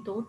2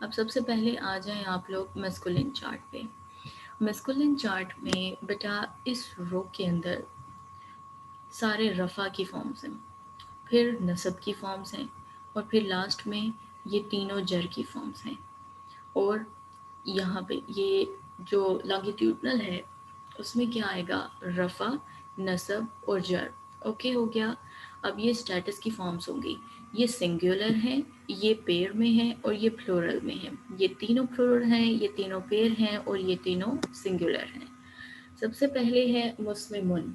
اب سب سے پہلے آ جائیں آپ لوگ میسکولن چارٹ پہ. میسکولن چارٹ میں بیٹا اس رو کے اندر سارے رفع کی فارمز ہیں، پھر نصب کی فارمز ہیں، اور پھر لاسٹ میں یہ تینوں جر کی فارمز ہیں. اور یہاں پہ یہ جو لانگیٹیوڈنل ہے اس میں کیا آئے گا؟ رفع، نصب اور جر. اوکے ہو گیا. اب یہ اسٹیٹس کی فارمز ہوں گی. یہ سنگولر ہیں، یہ پیر میں ہیں، اور یہ پلورل میں ہیں. یہ تینوں پلورل ہیں، یہ تینوں پیر ہیں، اور یہ تینوں سنگولر ہیں. سب سے پہلے ہے مسلمن.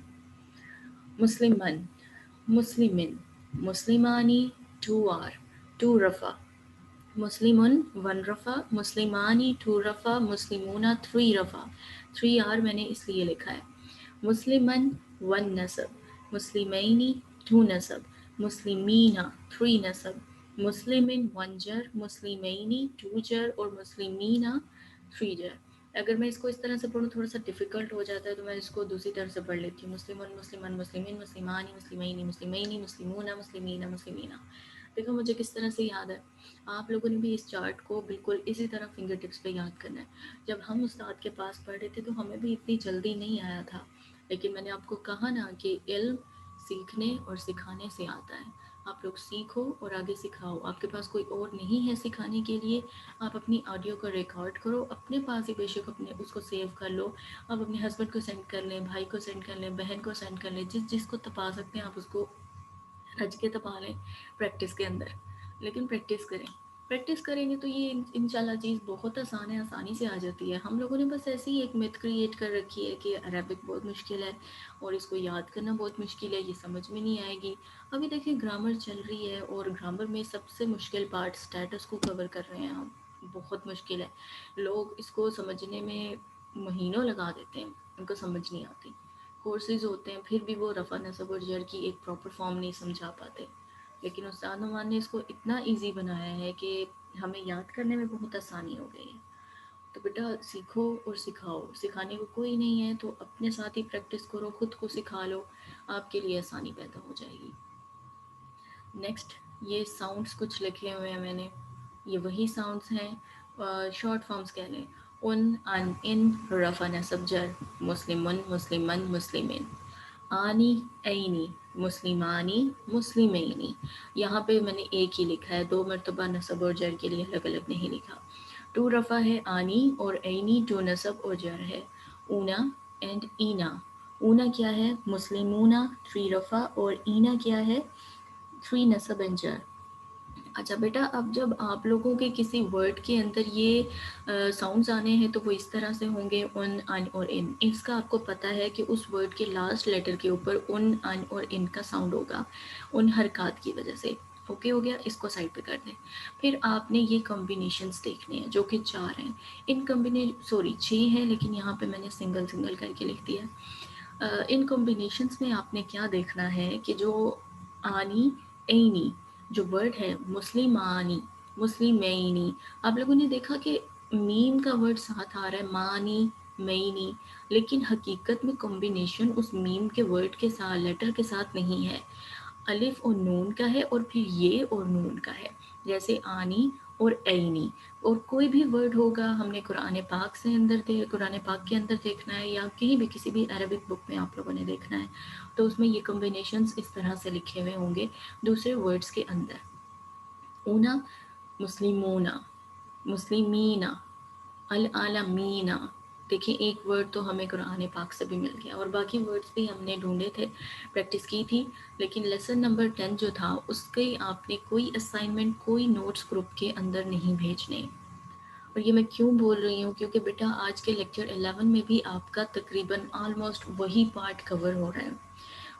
مسلمن، مسلمن، مسلمانی 2R 2 رفع. مسلمن 1 رفع، مسلمانی 2 رفع، مسلمونہ 3 رفع. 3R میں نے اس لیے لکھا ہے. مسلمن 1 نصب، مسلمینی 2 نصب، مسلمینہ 3 نصب، مسلمن 1 جر، مسلمینی 2 جر، اور مسلمینہ 3 جر. اگر میں اس کو اس طرح سے پڑھوں تھوڑا سا ڈیفیکلٹ ہو جاتا ہے تو میں اس کو دوسری طرح سے پڑھ لیتی ہوں. مسلمن، مسلمن، مسلمین، مسلمانی، مسلمینی، مسلمینی، مسلمونہ، مسلمینہ، مسلمینہ. دیکھو مجھے کس طرح سے یاد ہے. آپ لوگوں نے بھی اس چارٹ کو بالکل اسی طرح فنگر ٹپس پہ یاد کرنا ہے. جب ہم استاد کے پاس پڑھ رہے تھے تو ہمیں بھی اتنی جلدی نہیں آیا تھا، لیکن میں نے آپ کو کہا نا کہ علم سیکھنے اور سکھانے سے آتا ہے. آپ لوگ سیکھو اور آگے سکھاؤ. آپ کے پاس کوئی اور نہیں ہے سکھانے کے لیے، آپ اپنی آڈیو کو ریکارڈ کرو، اپنے پاس ہی بے شک اپنے اس کو سیو کر لو. آپ اپنے ہسبینڈ کو سینڈ کر لیں، بھائی کو سینڈ کر لیں، بہن کو سینڈ کر لیں، جس جس کو تپا سکتے ہیں آپ اس کو رج کے تپا لیں پریکٹس کے اندر. لیکن پریکٹس کریں. پریکٹس کریں گے تو یہ انشاءاللہ چیز بہت آسان ہے، آسانی سے آ جاتی ہے. ہم لوگوں نے بس ایسے ہی ایک میتھ کریٹ کر رکھی ہے کہ عربک بہت مشکل ہے اور اس کو یاد کرنا بہت مشکل ہے، یہ سمجھ میں نہیں آئے گی. ابھی دیکھیں گرامر چل رہی ہے اور گرامر میں سب سے مشکل پارٹ اسٹیٹس کو کور کر رہے ہیں ہم. بہت مشکل ہے. لوگ اس کو سمجھنے میں مہینوں لگا دیتے ہیں، ان کو سمجھ نہیں آتی. کورسز ہوتے ہیں پھر بھی وہ رفع نصب اور جر کی ایک پراپر فارم نہیں سمجھا پاتے. لیکن استاد نعمان نے اس کو اتنا ایزی بنایا ہے کہ ہمیں یاد کرنے میں بہت آسانی ہو گئی ہے. تو بیٹا سیکھو اور سکھاؤ. سکھانے کو کوئی نہیں ہے تو اپنے ساتھ ہی پریکٹس کرو، خود کو سکھا لو، آپ کے لیے آسانی پیدا ہو جائے گی. نیکسٹ یہ ساؤنڈس کچھ لکھے ہوئے ہیں میں نے، یہ وہی ساؤنڈس ہیں. شارٹ فارمز کہہ لیں: ان، ان، رفع نصب جر. مسلمن، مسلمن، مسلمین. آنی، اینی، مسلمانی، مسلمینی. یہاں پہ میں نے ایک ہی لکھا ہے، 2 مرتبہ نصب اور جر کے لیے الگ الگ نہیں لکھا. 2 رفع ہے آنی اور اینی، 2 نصب اور جر ہے. اونا اینڈ اینا. اونا کیا ہے؟ مسلمونہ 3 رفع، اور اینا کیا ہے؟ 3 نصب اینڈ جر. اچھا بیٹا اب جب آپ لوگوں کے کسی ورڈ کے اندر یہ ساؤنڈز آنے ہیں تو وہ اس طرح سے ہوں گے: ان اور ان. اس کا آپ کو پتہ ہے کہ اس ورڈ کے لاسٹ لیٹر کے اوپر ان اور ان کا ساؤنڈ ہوگا ان حرکات کی وجہ سے. اوکے ہو گیا، اس کو سائڈ پہ کر دیں. پھر آپ نے یہ کمبینیشنز دیکھنے ہیں جو کہ 4 ہیں. ان 6 ہیں لیکن یہاں پہ میں نے سنگل سنگل کر کے لکھ دیا. ان کمبینیشنز میں آپ نے کیا دیکھنا ہے کہ جو آنی، اینی جو ورڈ ہے، مسلمانی، مسلمینی، آپ لوگوں نے دیکھا کہ میم کا ورڈ ساتھ آ رہا ہے، مانی، مینی، لیکن حقیقت میں کمبینیشن اس میم کے ورڈ کے ساتھ، لیٹر کے ساتھ نہیں ہے. الف اور نون کا ہے اور پھر یہ اور نون کا ہے، جیسے آنی اور اینی. اور کوئی بھی ورڈ ہوگا، ہم نے قرآن پاک کے اندر دیکھنا ہے یا کہیں بھی کسی بھی عربک بک میں آپ لوگوں نے دیکھنا ہے تو اس میں یہ کمبینیشنز اس طرح سے لکھے ہوئے ہوں گے دوسرے ورڈز کے اندر. اونا، مسلمونہ، مسلمینہ، العالمینہ. دیکھیں ایک ورڈ تو ہمیں قرآن پاک سے بھی مل گیا اور باقی ورڈز بھی ہم نے ڈھونڈے تھے، پریکٹس کی تھی. لیکن لیسن نمبر 10 جو تھا اس کے آپ نے کوئی اسائنمنٹ، کوئی نوٹس گروپ کے اندر نہیں بھیجنے. اور یہ میں کیوں بول رہی ہوں کیونکہ بیٹا آج کے لیکچر 11 میں بھی آپ کا تقریباً آلموسٹ وہی پارٹ کور ہو رہا ہے.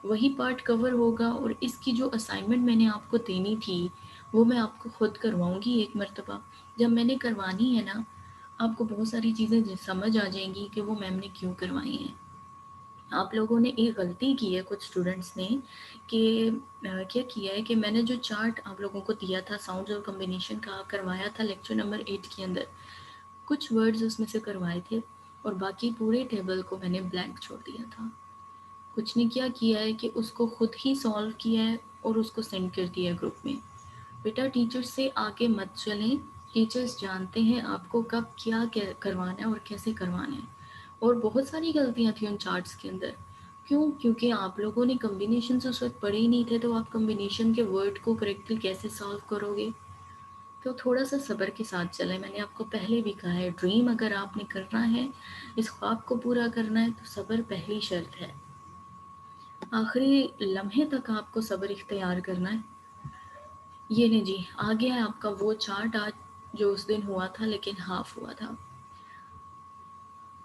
وہی پارٹ کور ہوگا اور اس کی جو اسائنمنٹ میں نے آپ کو دینی تھی وہ میں آپ کو خود کرواؤں گی ایک مرتبہ. جب میں نے کروانی ہے نا آپ کو بہت ساری چیزیں سمجھ آ جائیں گی کہ وہ میم نے کیوں کروائی ہیں. آپ لوگوں نے ایک غلطی کی ہے کچھ اسٹوڈنٹس نے کہ کیا کیا ہے کہ میں نے جو چارٹ آپ لوگوں کو دیا تھا ساؤنڈز اور کمبینیشن کا کروایا تھا لیکچر نمبر 8 کے اندر، کچھ ورڈز اس میں سے کروائے تھے اور باقی پورے ٹیبل کو میں نے بلینک چھوڑ دیا تھا. کچھ نے کیا کیا ہے کہ اس کو خود ہی سالو کیا ہے اور اس کو سینڈ کر دیا گروپ میں. بیٹا ٹیچر سے آگے مت چلیں، ٹیچرس جانتے ہیں آپ کو کب کیا کروانا ہے اور کیسے کروانا ہے. اور بہت ساری غلطیاں تھیں ان چارٹس کے اندر. کیوں؟ کیونکہ آپ لوگوں نے کمبینیشنز اس وقت پڑھے ہی نہیں تھے، تو آپ کمبینیشن کے ورڈ کو کریکٹلی کیسے سالو کرو گے؟ تو تھوڑا سا صبر کے ساتھ چلیں. میں نے آپ کو پہلے بھی کہا ہے، ڈریم اگر آپ نے کرنا ہے، اس خواب کو پورا کرنا ہے، تو صبر پہلی شرط ہے. آخری لمحے تک آپ کو صبر اختیار کرنا ہے. یہ نہیں جی، آ گیا ہے آپ کا وہ چارٹ آج جو اس دن ہوا تھا لیکن ہاف ہوا تھا.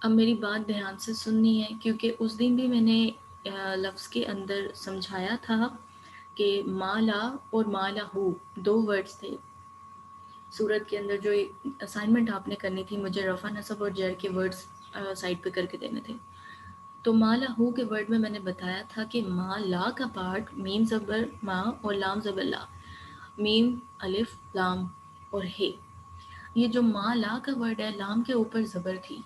اب میری بات دھیان سے سننی ہے، کیونکہ اس دن بھی میں نے لفظ کے اندر سمجھایا تھا کہ مالا اور مالا ہو دو ورڈز تھے. صورت کے اندر جو اسائنمنٹ آپ نے کرنی تھی، مجھے رفع نصب اور جر کے ورڈز سائڈ پہ کر کے دینے تھے. تو ما لہو کے ورڈ میں نے بتایا تھا کہ ما لا کا پارٹ میم زبر ما اور لام زبر لا، میم الف لام اور ہے. یہ جو ما لا کا ورڈ ہے، لام کے اوپر زبر تھی،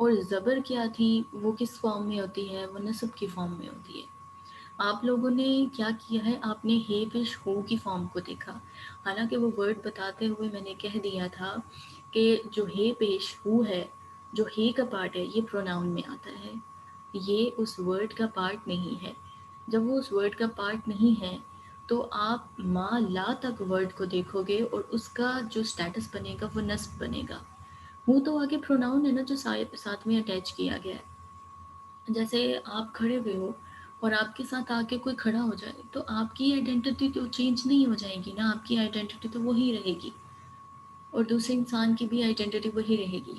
اور زبر کیا تھی، وہ کس فارم میں ہوتی ہے؟ وہ نصب کی فارم میں ہوتی ہے. آپ لوگوں نے کیا کیا ہے، آپ نے ہے پیش ہو کی فارم کو دیکھا. حالانکہ وہ ورڈ بتاتے ہوئے میں نے کہہ دیا تھا کہ جو ہے پیش ہو ہے، جو ہے کا پارٹ ہے، یہ پروناؤن میں آتا ہے، یہ اس ورڈ کا پارٹ نہیں ہے. جب وہ اس ورڈ کا پارٹ نہیں ہے تو آپ ما لا تک ورڈ کو دیکھو گے اور اس کا جو سٹیٹس بنے گا وہ نصب بنے گا. ہوں تو آگے پروناؤن ہے نا، جو ساتھ میں اٹیچ کیا گیا ہے. جیسے آپ کھڑے ہوئے ہو اور آپ کے ساتھ آ کے کوئی کھڑا ہو جائے، تو آپ کی آئیڈینٹی تو چینج نہیں ہو جائے گی نا، آپ کی آئیڈینٹی تو وہی رہے گی، اور دوسرے انسان کی بھی آئیڈینٹی وہی رہے گی.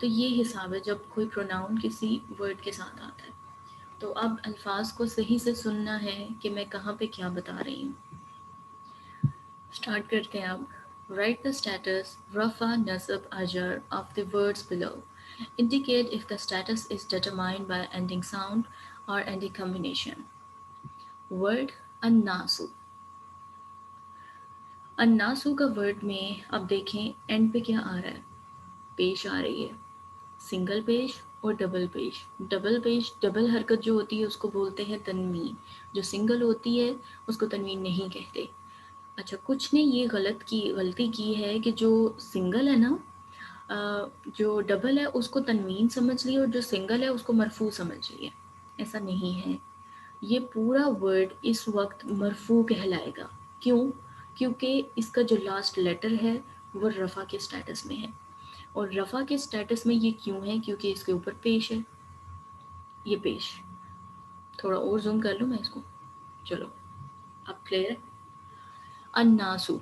تو یہ حساب ہے جب کوئی پروناؤن کسی ورڈ کے ساتھ آتا ہے. تو اب الفاظ کو صحیح سے سننا ہے کہ میں کہاں پہ کیا بتا رہی ہوں. اسٹارٹ کرتے ہیں اب. Write the status رفع نصب اجر of the words below. Indicate if the status is determined by ending sound or ending combination. Word الناسو. الناسو کا ورڈ میں اب دیکھیں اینڈ پہ کیا آ رہا ہے، پیش آ رہی ہے، سنگل پیش اور ڈبل پیش. ڈبل پیش، ڈبل حرکت جو ہوتی ہے اس کو بولتے ہیں تنوین، جو سنگل ہوتی ہے اس کو تنوین نہیں کہتے. اچھا، کچھ نے یہ غلطی کی ہے کہ جو سنگل ہے نا، جو ڈبل ہے اس کو تنوین سمجھ لی، اور جو سنگل ہے اس کو مرفوع سمجھ لی ہے. ایسا نہیں ہے. یہ پورا ورڈ اس وقت مرفوع کہلائے گا. کیوں؟ کیونکہ اس کا جو لاسٹ لیٹر ہے وہ رفع کے سٹیٹس میں ہے. اور رفع کے سٹیٹس میں یہ کیوں ہے؟ کیونکہ اس کے اوپر پیش ہے. یہ پیش تھوڑا اور زوم کر لوں میں اس کو. چلو اب کلیئر ہے. الناسو،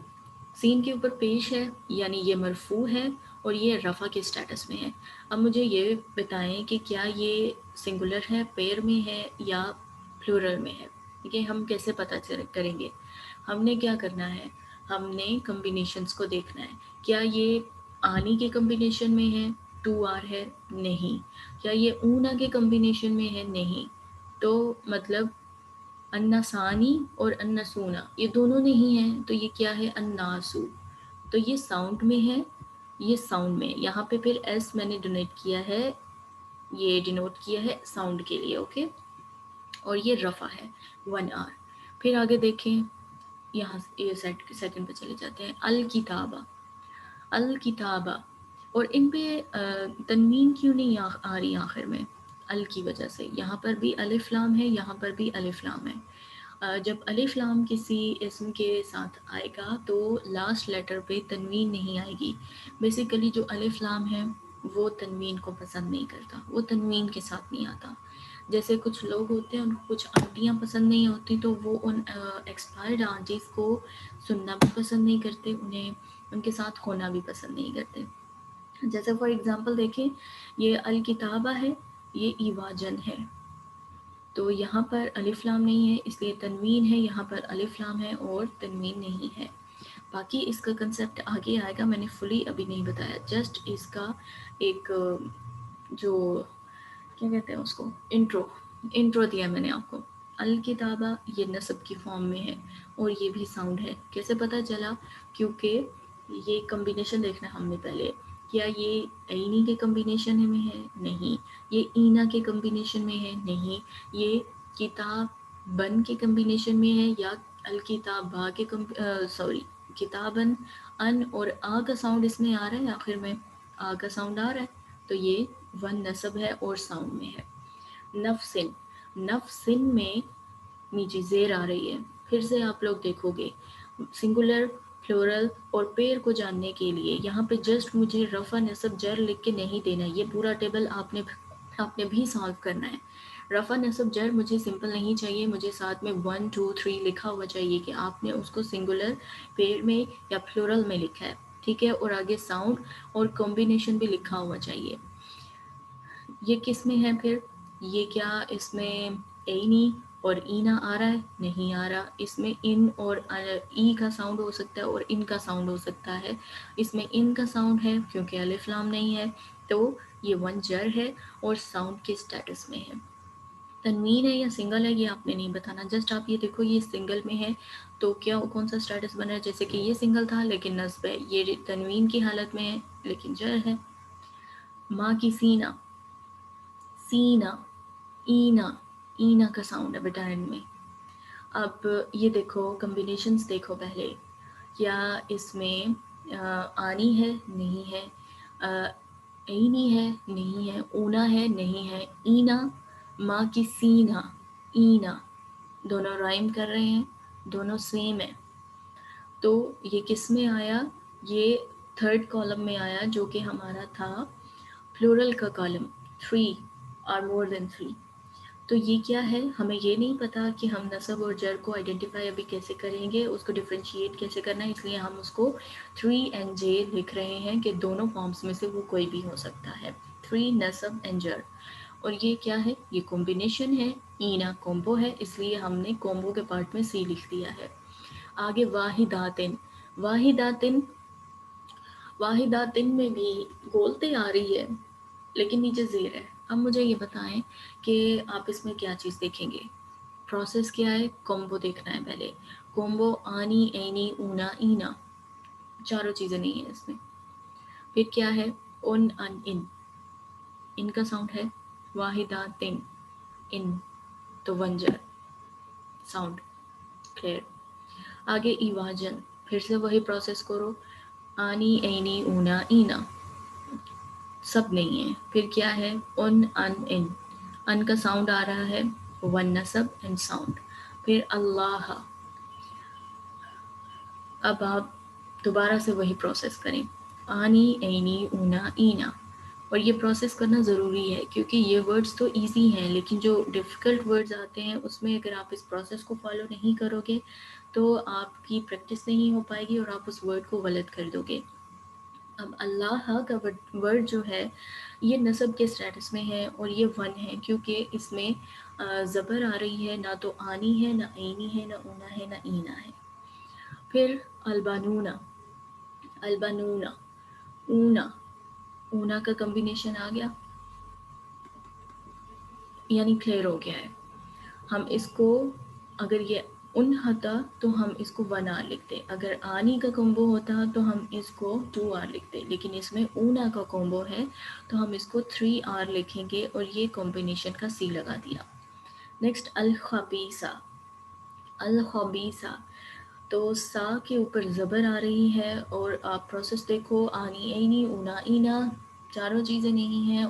سین کے اوپر پیش ہے، یعنی یہ مرفوع ہے اور یہ رفع کے سٹیٹس میں ہے. اب مجھے یہ بتائیں کہ کیا یہ سنگولر ہے، پیر میں ہے یا پلورل میں ہے. یہ ہم کیسے پتہ کریں گے؟ ہم نے کیا کرنا ہے، ہم نے کمبینیشنز کو دیکھنا ہے. کیا یہ آنی کے کمبینیشن میں ہے، 2R ہے؟ نہیں. کیا یہ اونا کے کمبینیشن میں ہے؟ نہیں. تو مطلب النسانی اور النسونا یہ دونوں نہیں ہیں، تو یہ کیا ہے؟ الناسو. تو یہ ساؤنڈ میں ہے، یہ ساؤنڈ میں. یہاں پہ پھر ایس میں نے ڈونیٹ کیا ہے، یہ ڈینوٹ کیا ہے ساؤنڈ کے لیے، اوکے. اور یہ رفع ہے 1R. پھر آگے دیکھیں، یہاں یہ سیکنڈ پہ چلے جاتے ہیں. الکتابہ، الکتابہ. اور ان پہ تنوین کیوں نہیں آ رہی آخر میں؟ ال کی وجہ سے. یہاں پر بھی الف لام ہے، یہاں پر بھی الف لام ہے. جب الف لام کسی اسم کے ساتھ آئے گا تو لاسٹ لیٹر پہ تنوین نہیں آئے گی. بیسیکلی جو الف لام ہے وہ تنوین کو پسند نہیں کرتا، وہ تنوین کے ساتھ نہیں آتا. جیسے کچھ لوگ ہوتے ہیں ان کو کچھ آنٹیاں پسند نہیں ہوتی، تو وہ ان ایکسپائرڈ آنٹیز کو سننا بھی پسند نہیں کرتے، انہیں ان کے ساتھ ہونا بھی پسند نہیں کرتے. جیسے فار ایگزامپل دیکھیں، یہ الکتابہ ہے، یہ ایواجن ہے. تو یہاں پر الف لام نہیں ہے اس لیے تنوین ہے، یہاں پر الف لام ہے اور تنوین نہیں ہے. باقی اس کا کنسیپٹ آگے آئے گا، میں نے فلی ابھی نہیں بتایا. جسٹ اس کا ایک جو کیا کہتے ہیں اس کو، انٹرو دیا میں نے آپ کو. الکتابہ یہ نصب کی فارم میں ہے اور یہ بھی ساؤنڈ ہے. کیسے پتہ چلا؟ کیونکہ یہ کمبینیشن دیکھنا ہم نے پہلے. کیا یہ اینی کے کمبینیشن میں ہے؟ نہیں. یہ اینا کے کمبینیشن میں ہے؟ نہیں. یہ کتاب بن کے کمبینیشن میں ہے یا الکتابہ کے سوری کتابن، ان اور آ کا ساؤنڈ اس میں آ رہا ہے، آخر میں آ کا ساؤنڈ آ رہا ہے، تو یہ ون نصب ہے اور ساؤنڈ میں ہے۔ نفسن، نفسن میں نیچے زیر آ رہی ہے، پھر سے آپ لوگ دیکھو گے سنگولر، پلورل اور پیر کو جاننے کے لیے یہاں پہ جسٹ مجھے رفع نصب جر لکھ کے نہیں دینا، یہ پورا ٹیبل آپ نے بھی سالو کرنا ہے۔ رفع نصب جر مجھے سمپل نہیں چاہیے، مجھے ساتھ میں 1 2 3 لکھا ہوا چاہیے کہ آپ نے اس کو سنگولر، پیر میں یا پلورل میں لکھا ہے، ٹھیک ہے، اور آگے ساؤنڈ اور کمبینیشن بھی لکھا ہوا چاہیے۔ یہ کس میں ہے پھر؟ یہ کیا اس میں اینی اور اینا آ رہا ہے؟ نہیں آ رہا، اس میں ان اور ای کا ساؤنڈ ہو سکتا ہے اور ان کا ساؤنڈ ہو سکتا ہے، اس میں ان کا ساؤنڈ ہے کیونکہ الف لام نہیں ہے، تو یہ ون جر ہے اور ساؤنڈ کے سٹیٹس میں ہے۔ تنوین ہے یا سنگل ہے یہ آپ نے نہیں بتانا، جسٹ آپ یہ دیکھو یہ سنگل میں ہے تو کیا کون سا سٹیٹس بنا ہے، جیسے کہ یہ سنگل تھا لیکن نصب ہے، یہ تنوین کی حالت میں ہے لیکن جر ہے۔ ماں کی سینہ، سینا، اینا، اینا کا ساؤنڈ ہے بیٹا اینڈ میں۔ اب یہ دیکھو کمبینیشنز دیکھو پہلے، کیا اس میں آنی ہے؟ نہیں ہے، اینی ہے؟ نہیں ہے، اونا ہے؟ نہیں ہے، اینا، ماں کی سینا، اینا، دونوں رائم کر رہے ہیں، دونوں سیم ہے، تو یہ کس میں آیا؟ یہ تھرڈ کالم میں آیا جو کہ ہمارا تھا پلورل کا کالم، 3 اور مور دین 3۔ تو یہ کیا ہے؟ ہمیں یہ نہیں پتا کہ ہم نصب اور جر کو آئیڈینٹیفائی ابھی کیسے کریں گے، اس کو ڈیفرینشیٹ کیسے کرنا ہے، اس لیے ہم اس کو 3 اینڈ جے لکھ رہے ہیں کہ دونوں فارمز میں سے وہ کوئی بھی ہو سکتا ہے، 3 نصب اینڈ جر۔ اور یہ کیا ہے؟ یہ کومبینیشن ہے، اینا کومبو ہے، اس لیے ہم نے کومبو کے پارٹ میں سی لکھ دیا ہے۔ آگے واحداتن، واحداتن، واحداتن میں بھی گولتے آ رہی ہے لیکن نیچے زیر ہے۔ اب مجھے یہ بتائیں کہ آپ اس میں کیا چیز دیکھیں گے، پروسیس کیا ہے؟ کومبو دیکھنا ہے پہلے، کومبو آنی، اینی، اونا، اینا، چاروں چیزیں نہیں ہیں اس میں۔ پھر کیا ہے؟ ان، ان کا ساؤنڈ ہے، واحداتن، ان، تو ونجر ساؤنڈ کلیئر۔ آگے ایواجن، پھر سے وہی پروسیس کرو، آنی، اینی، اونا، اینا، سب نہیں ہے۔ پھر کیا ہے؟ ان، ان کا ساؤنڈ آ رہا ہے، ون نصب اینڈ ساؤنڈ۔ پھر اللہ، اب آپ دوبارہ سے وہی پروسیس کریں، آنی، اینی، اونا، اینا، اور یہ پروسیس کرنا ضروری ہے کیونکہ یہ ورڈز تو ایزی ہیں لیکن جو ڈیفیکلٹ ورڈز آتے ہیں اس میں اگر آپ اس پروسیس کو فالو نہیں کرو گے تو آپ کی پریکٹس نہیں ہو پائے گی اور آپ اس ورڈ کو غلط کر دو گے۔ اب اللہ کا ورڈ جو ہے یہ نصب کے سٹیٹس میں ہے اور یہ ون ہے کیونکہ اس میں زبر آ رہی ہے، نہ تو آنی ہے، نہ اینی ہے، نہ اونا ہے، نہ اینا ہے۔ پھر البانونا، البانونا، اونا، اونا کا کمبینیشن آ گیا یعنی کلیئر ہو گیا ہے۔ ہم اس کو اگر یہ ان ہوتا تو ہم اس کو 1 آر لکھتے، اگر آنی کا کومبو ہوتا تو ہم اس کو 2 آر لکھتے، لیکن اس میں اونا کا کومبو ہے تو ہم اس کو 3 آر لکھیں گے اور یہ کمبینیشن کا سی لگا دیا۔ نیکسٹ الخبیثہ، الخبیثہ، تو سا کے اوپر زبر آ رہی ہے اور آپ پروسیس دیکھو، آنی، اینی، اونا، اینا، چاروں چیزیں نہیں ہیں،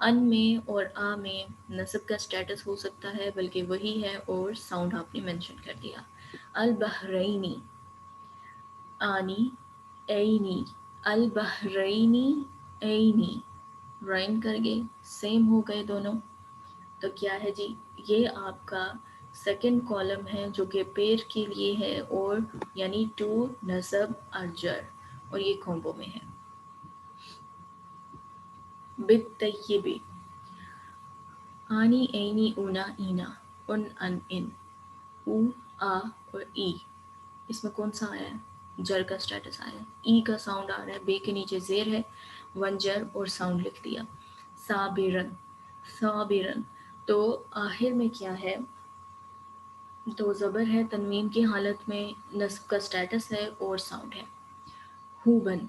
ان میں اور آ میں نصب کا سٹیٹس ہو سکتا ہے بلکہ وہی ہے اور ساؤنڈ آپ نے مینشن کر دیا۔ البحرینی، آنی، اینی، البحرینی، اینی، رائم کر گئے، سیم ہو گئے دونوں، تو کیا ہے جی؟ یہ آپ کا سیکنڈ کالم ہے جو کہ پیر کے لیے ہے اور یعنی 2 نصب اور جر، اور یہ کومبو میں ہے۔ بالطیب، آنی، اینی، اونا، اینا، ان، او، آ اور ای، اس میں کون سا آیا ہے؟ جر کا سٹیٹس آیا ہے، ای کا ساؤنڈ آ رہا ہے، بے کے نیچے زیر ہے، ون جر اور ساؤنڈ لکھ دیا۔ صابرن، صابرن، تو آخر میں کیا ہے؟ دو زبر ہے، تنوین کی حالت میں نصب کا سٹیٹس ہے اور ساؤنڈ ہے۔ ہوبن،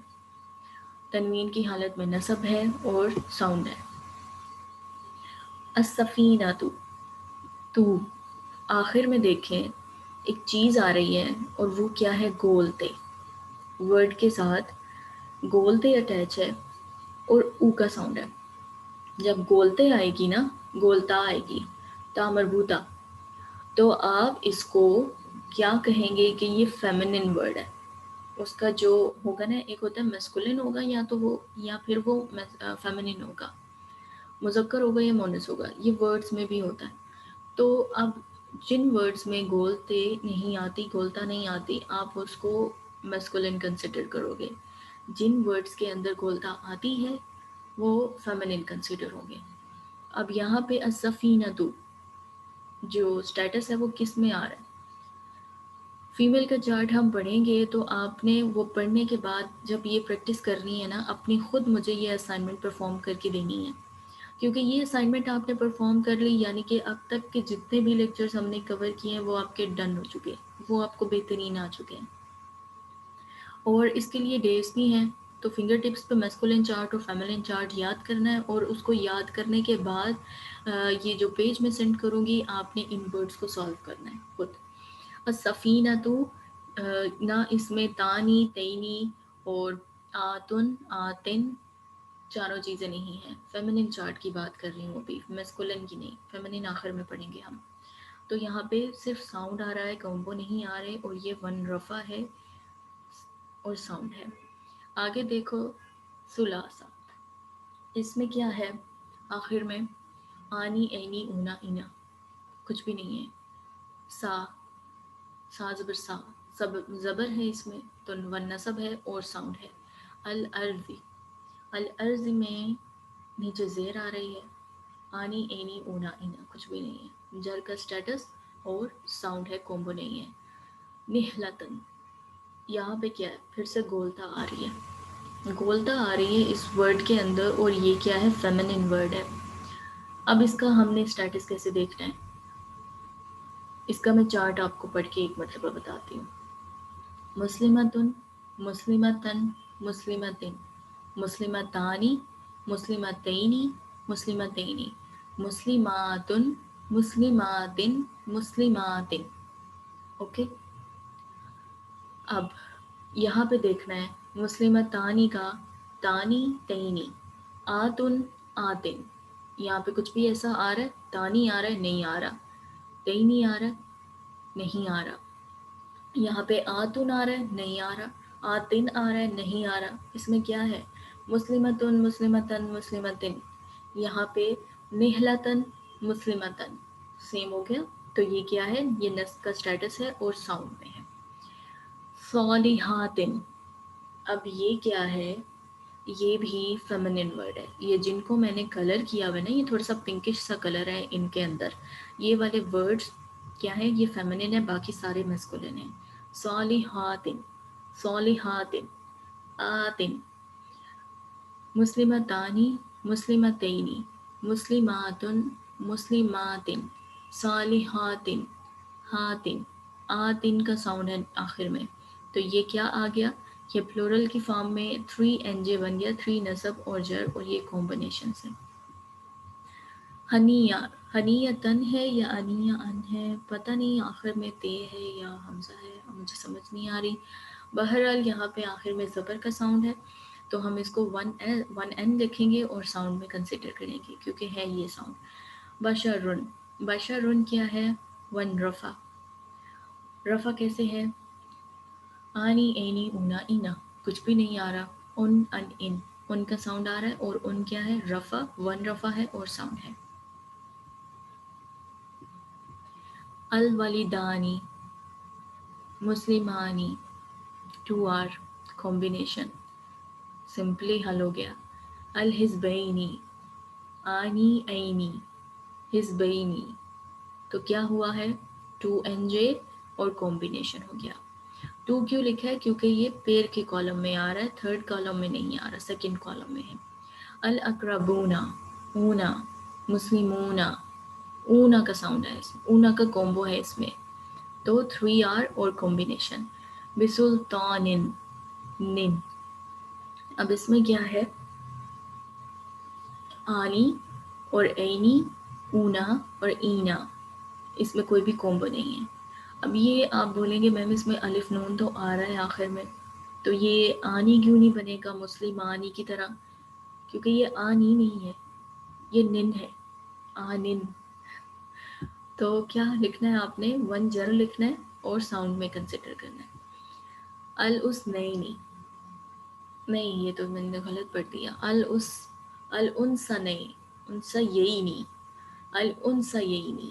تنوین کی حالت میں نصب ہے اور ساؤنڈ ہے۔ السفینہ، تو آخر میں دیکھیں ایک چیز آ رہی ہے اور وہ کیا ہے؟ گولتے. ورڈ کے ساتھ گولتے اٹیچ ہے اور او کا ساؤنڈ ہے. جب گولتے آئے گی نا، گولتا آئے گی، تا مربوطہ، تو آپ اس کو کیا کہیں گے کہ یہ فیمنن ورڈ ہے. اس کا جو ہوگا نا، ایک ہوتا ہے میسکولن ہوگا یا تو وہ، یا پھر وہ فیمنن ہوگا، مذکر ہوگا یا مونس ہوگا. یہ ورڈز میں بھی ہوتا ہے. تو اب جن ورڈز میں گولتے نہیں آتی، گولتا نہیں آتی، آپ اس کو میسکولن کنسیڈر کرو گے. جن ورڈز کے اندر گولتا آتی ہے وہ فیمنن کنسیڈر ہوں گے. اب یہاں پہ السفینۃ جو اسٹیٹس ہے وہ کس میں آ رہا ہے؟ فیمیل کا چارٹ ہم پڑھیں گے تو آپ نے وہ پڑھنے کے بعد جب یہ پریکٹس کرنی ہے نا، اپنی خود مجھے یہ اسائنمنٹ پرفارم کر کے دینی ہے. کیونکہ یہ اسائنمنٹ آپ نے پرفارم کر لی، یعنی کہ اب تک کے جتنے بھی لیکچرز ہم نے کور کیے ہیں وہ آپ کے ڈن ہو چکے ہیں، وہ آپ کو بہترین آ چکے ہیں. اور اس کے لیے ڈیز بھی ہیں. تو فنگر ٹپس پہ میسکولن چارٹ اور فیملن چارٹ یاد کرنا ہے، اور اس کو یاد کرنے کے بعد یہ جو پیج میں سینڈ کروں گی آپ نے ان ورڈز کو سالو کرنا ہے خود. السفینۃ، نہ اس میں تانی، تینی اور آتن، آتن چاروں چیزیں نہیں ہیں. فیمنن چارٹ کی بات کر رہی ہوں ابھی، میسکولن کی نہیں. فیمنن آخر میں پڑھیں گے ہم. تو یہاں پہ صرف ساؤنڈ آ رہا ہے، کمبو نہیں آ رہے، اور یہ ون رفع ہے اور ساؤنڈ ہے. آگے دیکھو ثلاثہ. اس میں کیا ہے؟ آخر میں آنی، اینی، اونا، اینا، کچھ بھی نہیں ہے. سا، سا زبر سا، سب زبر ہے اس میں تو ون نصب ہے اور ساؤنڈ ہے. الارض، الارض میں نیچے زیر آ رہی ہے. آنی، اینی، اونا، اینا، کچھ بھی نہیں ہے. جر کا سٹیٹس اور ساؤنڈ ہے، کومبو نہیں ہے. نہلتن، یہاں پہ کیا ہے؟ پھر سے گولتا آ رہی ہے، گولتا آ رہی ہے اس ورڈ کے اندر، اور یہ کیا ہے؟ فیمنن ورڈ ہے. اب اس کا ہم نے سٹیٹس کیسے دیکھنا ہے؟ اس کا میں چارٹ آپ کو پڑھ کے ایک مرتبہ بتاتی ہوں. مسلمتن، مسلمتن، مسلمتن، مسلمتانی، مسلمتینی، مسلمتینی، مسلماتن، مسلماتن، مسلماتن. اوکے. اب یہاں پہ دیکھنا ہے مسلمتانی کا تانی، تینی، آتن، آتن. یہاں پہ کچھ بھی ایسا آ رہا ہے؟ تانی آ رہا ہے؟ نہیں آ رہا. تینی آ رہا ہے؟ نہیں آ رہا. یہاں پہ آتن آ رہا ہے؟ نہیں آ رہا. آتن آ رہا ہے؟ نہیں آ رہا. اس میں کیا ہے؟ مسلمتن، مسلمتن، مسلمتن. یہاں پہ نہلتن، مسلمتن، سیم ہو گیا. تو یہ کیا ہے؟ یہ نصب کا سٹیٹس ہے اور ساؤنڈ میں ہے. صالحاتن، اب یہ کیا ہے؟ یہ بھی فیمنن ورڈ ہے. یہ جن کو میں نے کلر کیا ہوا ہے نا، یہ تھوڑا سا پنکش سا کلر ہے ان کے اندر. یہ والے ورڈز کیا ہے؟ یہ فیمنن ہے، باقی سارے میسکولن ہیں. صالحاتن، صالحاتن، آتن. مسلمتانی، مسلمتینی، مسلماتن، مسلماتن، صالحاتن، ہاتن. آتن کا ساؤنڈ ہے آخر میں. تو یہ کیا آ گیا؟ یہ پلورل کی فارم میں 3 NJ بن گیا، 3 نصب اور جر، اور یہ کمبینیشن سے. ہنیہ، ہنیتن ہے یا انیہ ان ہے، پتہ نہیں آخر میں تے ہے یا حمزہ ہے، مجھے سمجھ نہیں آ رہی. بہرحال یہاں پہ آخر میں زبر کا ساؤنڈ ہے، تو ہم اس کو 1N لکھیں گے اور ساؤنڈ میں کنسیڈر کریں گے کیونکہ ہے یہ ساؤنڈ. بشرن، بشرن کیا ہے؟ ون رفع. رفع کیسے ہے؟ آنی، اینی، اونا، اینا، کچھ بھی نہیں آ رہا. ان، ان، ان کا ساؤنڈ آ رہا ہے، اور ان کیا ہے؟ رفع، ون رفع ہے اور ساؤنڈ ہے. الوالدانی، مسلمانی، 2R کمبینیشن، سمپلی حل ہو گیا. الحزبینی، آنی، اینی، حزبینی. تو کیا ہوا ہے؟ 2NJ اور کمبینیشن ہو گیا. 2 کیوں لکھا ہے؟ کیونکہ یہ پیر کے کالم میں آ رہا ہے، تھرڈ کالم میں نہیں آ رہا، سیکنڈ کالم میں ہے. الاقربونا، اونا، مسلمونا، اونا کا ساؤنڈ ہے اس میں، اونا کا کومبو ہے اس میں. تو 3R اور کمبینیشن. بسلطان، نن. اب اس میں کیا ہے؟ آنی اور اینی، اونا اور اینا. اس میں کوئی بھی کومبو نہیں ہے. اب یہ آپ بولیں گے میم اس میں الف نون تو آ رہا ہے آخر میں، تو یہ آنی کیوں نہیں بنے گا مسلمانی کی طرح؟ کیونکہ یہ آنی نہیں ہے، یہ نن ہے، آنن۔ تو کیا لکھنا ہے آپ نے؟ ون جر لکھنا ہے اور ساؤنڈ میں کنسیڈر کرنا ہے۔ الاسنینی، نہیں یہ تو میں نے غلط پڑھ دیا، الانسنین، انسیینی، الانسیینی،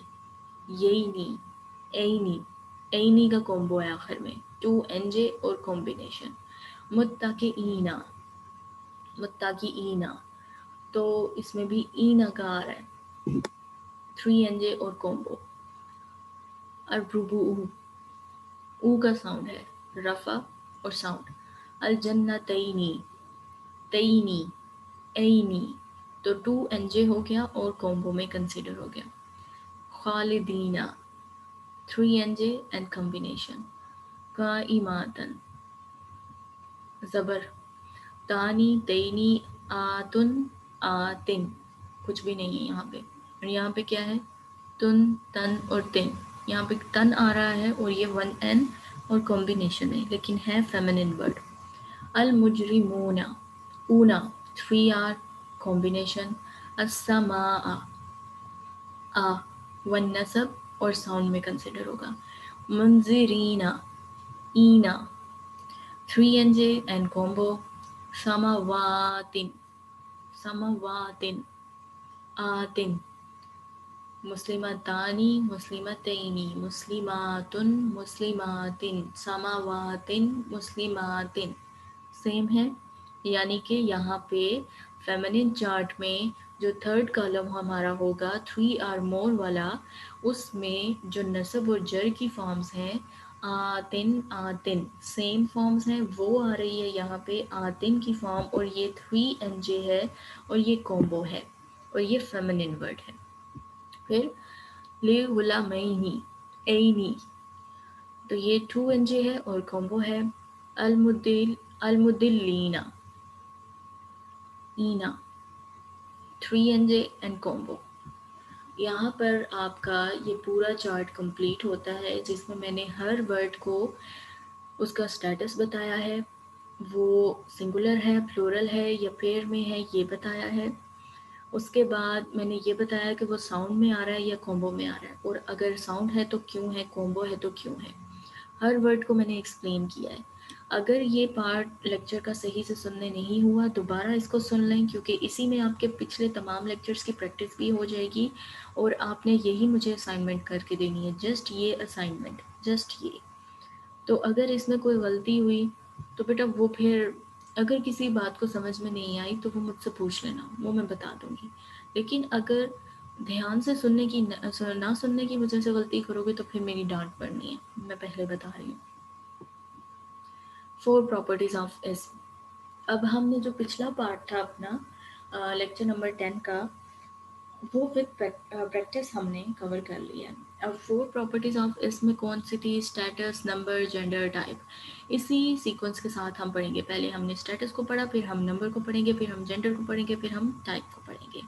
یینی، اینی، اینی کا کومبو ہے آخر میں، 2 NJ اور کمبینیشن۔ متکئینا، متکئینا، تو اس میں بھی اینا کا آ رہا ہے، 3 NJ اور کومبو۔ الربوع، او کا ساؤنڈ ہے، رفع اور ساؤنڈ۔ الجنتینی، تینی، اینی، تو 2 NJ ہو گیا اور کومبو میں کنسیڈر ہو گیا۔ خالدینہ، 3 NJ اینڈ کمبینیشن۔ قائماتن، زبر، تانی، تینی، آتن، آتن، کچھ بھی نہیں ہے یہاں پہ، اور یہاں پہ کیا ہے؟ تن، تن اور تن، یہاں پہ تن آ رہا ہے اور یہ 1N اور کمبینیشن ہے، لیکن ہے فیمنن ورڈ۔ المجرمون، اونا، 3R کمبینیشن۔ السماء، آ، 1 نصب اور ساؤنڈ میں کنسیڈر ہوگا۔ منذرینہ، اینا، 3 NJ اینڈ کومبو۔ سماواتن، سماواتن، آتن، مسلمتانی، مسلمتینی، مسلماتن، مسلماتن، سماواتن، مسلماتن، سیم ہے، یعنی کہ یہاں پہ فیمنن چارٹ میں جو 3rd کالم ہمارا ہوگا 3 or more والا، اس میں جو نصب اور جر کی فارمز ہیں آتن، آتن، سیم فارمز ہیں، وہ آ رہی ہے یہاں پہ آتن کی فارم، اور یہ 3 NJ ہے اور یہ کومبو ہے اور یہ فیمنن ورڈ ہے۔ پھر لے غلامینی، اینی، تو یہ 2 NJ ہے اور کومبو ہے۔ المدلینہ، اینا، 3 NJ اینڈ کومبو۔ یہاں پر آپ کا یہ پورا چارٹ کمپلیٹ ہوتا ہے جس میں میں نے ہر ورڈ کو اس کا سٹیٹس بتایا ہے، وہ سنگولر ہے، پلورل ہے یا پیر میں ہے یہ بتایا ہے۔ اس کے بعد میں نے یہ بتایا کہ وہ ساؤنڈ میں آ رہا ہے یا کومبو میں آ رہا ہے، اور اگر ساؤنڈ ہے تو کیوں ہے، کومبو ہے تو کیوں ہے، ہر ورڈ کو میں نے ایکسپلین کیا ہے۔ اگر یہ پارٹ لیکچر کا صحیح سے سننے نہیں ہوا دوبارہ اس کو سن لیں، کیونکہ اسی میں آپ کے پچھلے تمام لیکچرز کی پریکٹس بھی ہو جائے گی، اور آپ نے یہی مجھے اسائنمنٹ کر کے دینی ہے، جسٹ یہ اسائنمنٹ، جسٹ یہ۔ تو اگر اس میں کوئی غلطی ہوئی تو بیٹا وہ پھر اگر کسی بات کو سمجھ میں نہیں آئی تو وہ مجھ سے پوچھ لینا، وہ میں بتا دوں گی، لیکن اگر دھیان سے سننے کی نہ سننے کی وجہ سے غلطی کرو گے تو پھر میری ڈانٹ پڑنی ہے، میں پہلے بتا رہی ہوں۔ 4 پراپرٹیز آف اسم۔ اب ہم نے جو پچھلا پارٹ تھا اپنا لیکچر نمبر 10 کا، وہ وتھ پریکٹس ہم نے کور کر لیا ہے۔ اب 4 پراپرٹیز آف اسم میں کون سی تھی؟ States, number, gender, type. اسی سیکوینس کے ساتھ ہم پڑھیں گے، پہلے ہم نے اسٹیٹس کو پڑھا، پھر ہم نمبر کو پڑھیں گے، پھر ہم جینڈر کو پڑھیں گے، پھر ہم ٹائپ کو پڑھیں گے۔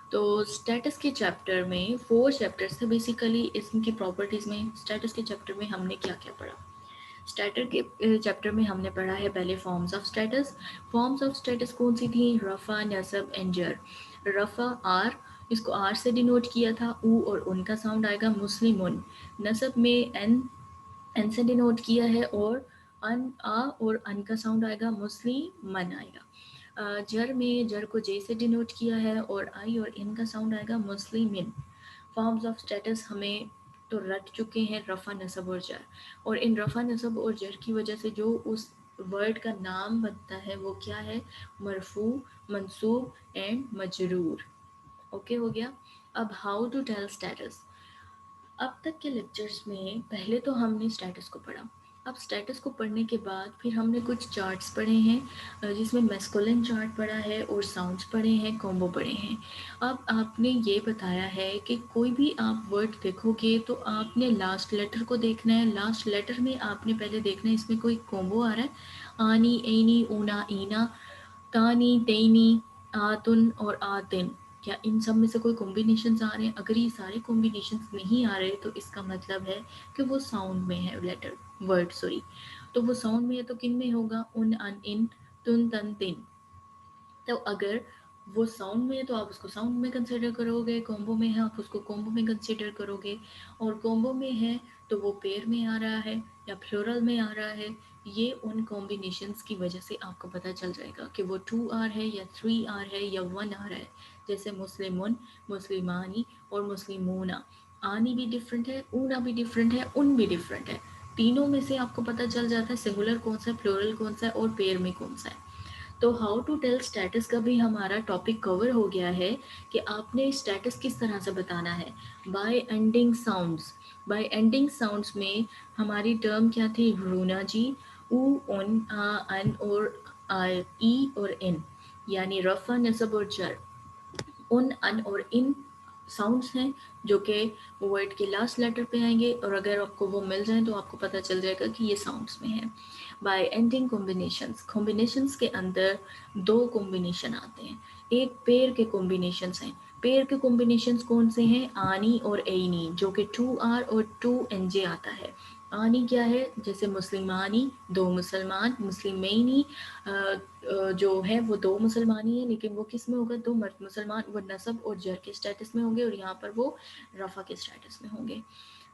تو اسٹیٹس کے چیپٹر میں 4 چیپٹرس تھے بیسیکلی اسم کی پراپرٹیز میں۔ اسٹیٹس کے چیپٹر میں ہم نے کیا کیا پڑھا؟ اسٹیٹر کے چیپٹر میں ہم نے پڑھا ہے پہلے forms of states. Forms of states کون سی تھیں؟ رفع، نصب اینڈ جر۔ رفع آر، اس کو آر سے ڈینوٹ کیا تھا، او اور ان کا ساؤنڈ آئے گا، مسلمون۔ نصب میں این سے ڈینوٹ کیا ہے، اور ان، آ اور ان کا ساؤنڈ آئے گا، مسلمن آئے گا۔ جر میں جر کو جے سے ڈینوٹ کیا ہے، اور آئی اور ان کا ساؤنڈ آئے گا، مسلمن۔ فارمز آف اسٹیٹس ہمیں تو رٹ چکے ہیں رفع، نصب اور جر، اور ان رفع، نصب اور جر کی وجہ سے جو اس ورڈ کا نام بنتا ہے وہ کیا ہے؟ مرفوع، منصوب اینڈ مجرور۔ اوکے ہو گیا۔ اب ہاؤ ٹو ٹیل اسٹیٹس۔ اب تک کے لیکچرز میں پہلے تو ہم نے اسٹیٹس کو پڑھا، اب اسٹیٹس کو پڑھنے کے بعد پھر ہم نے کچھ چارٹس پڑھے ہیں، جس میں میسکولن چارٹ پڑھا ہے اور ساؤنڈس پڑھے ہیں، کومبو پڑھے ہیں۔ اب آپ نے یہ بتایا ہے کہ کوئی بھی آپ ورڈ دیکھو گے تو آپ نے لاسٹ لیٹر کو دیکھنا ہے، لاسٹ لیٹر میں آپ نے پہلے دیکھنا ہے اس میں کوئی کومبو آ رہا ہے، آنی، اینی، اونا، اینا، تانی، تینی، آتن اور آتن۔ کیا ان سب میں سے کوئی کمبینیشنز آ رہے ہیں؟ اگر یہ سارے کمبینیشنز نہیں آ رہے تو اس کا مطلب ہے کہ وہ ساؤنڈ میں ہے لیٹر ورڈ سوری. تو وہ ساؤنڈ میں ہے تو کن میں ہوگا؟ ان ان ان تن تن تن. تو اگر وہ ساؤنڈ میں ہے تو آپ اس کو ساؤنڈ میں کنسیڈر کرو گے، کومبو میں ہے آپ اس کو کومبو میں کنسیڈر کرو گے، اور کومبو میں ہے تو وہ پیر میں آ رہا ہے یا پلورل میں آ رہا ہے. یہ ان کمبینیشنز کی وجہ سے آپ کو پتہ چل جائے گا کہ وہ 2 آر ہے یا 3 آر ہے یا 1 آر ہے. جیسے مسلمون، مسلمانی اور مسلمونا، آنی بھی ڈفرینٹ ہے، اونا بھی ڈفرینٹ ہے، ان بھی ڈفرینٹ ہے. تینوں میں سے آپ کو پتہ چل جاتا ہے سنگولر کون سا ہے، پلورل کون سا ہے اور پیر میں کون سا ہے. تو ہاؤ ٹو ٹیل اسٹیٹس کا بھی ہمارا ٹاپک کور ہو گیا ہے کہ آپ نے اسٹیٹس کس طرح سے بتانا ہے. By ending sounds. By ending sounds میں ہماری ٹرم کیا تھی؟ رونا جی، او اون آ ان اور ای اور ان، یعنی رفع، نصب اور جر. ان اور ان ساؤنڈس ہیں جو کہ ورڈ کے لاسٹ لیٹر پہ آئیں گے، اور اگر آپ کو وہ مل جائیں تو آپ کو پتہ چل جائے گا کہ یہ ساؤنڈس میں ہیں. By ending combinations. کمبینیشنس کے اندر 2 کمبینیشن آتے ہیں. ایک پیر کے کمبینیشنس ہیں. پیر کے کمبینیشنز کون سے ہیں؟ آنی اور اینی، جو کہ 2 آر اور 2 این جے آتا ہے. آنی کیا ہے؟ جیسے مسلمانی 2 مسلمان، مسلمینی جو ہے وہ 2 مسلمانی ہیں لیکن وہ کس میں ہوگا؟ 2 مرد مسلمان. وہ نصب اور جر کے اسٹیٹس میں ہوں گے اور یہاں پر وہ رفع کے اسٹیٹس میں ہوں گے.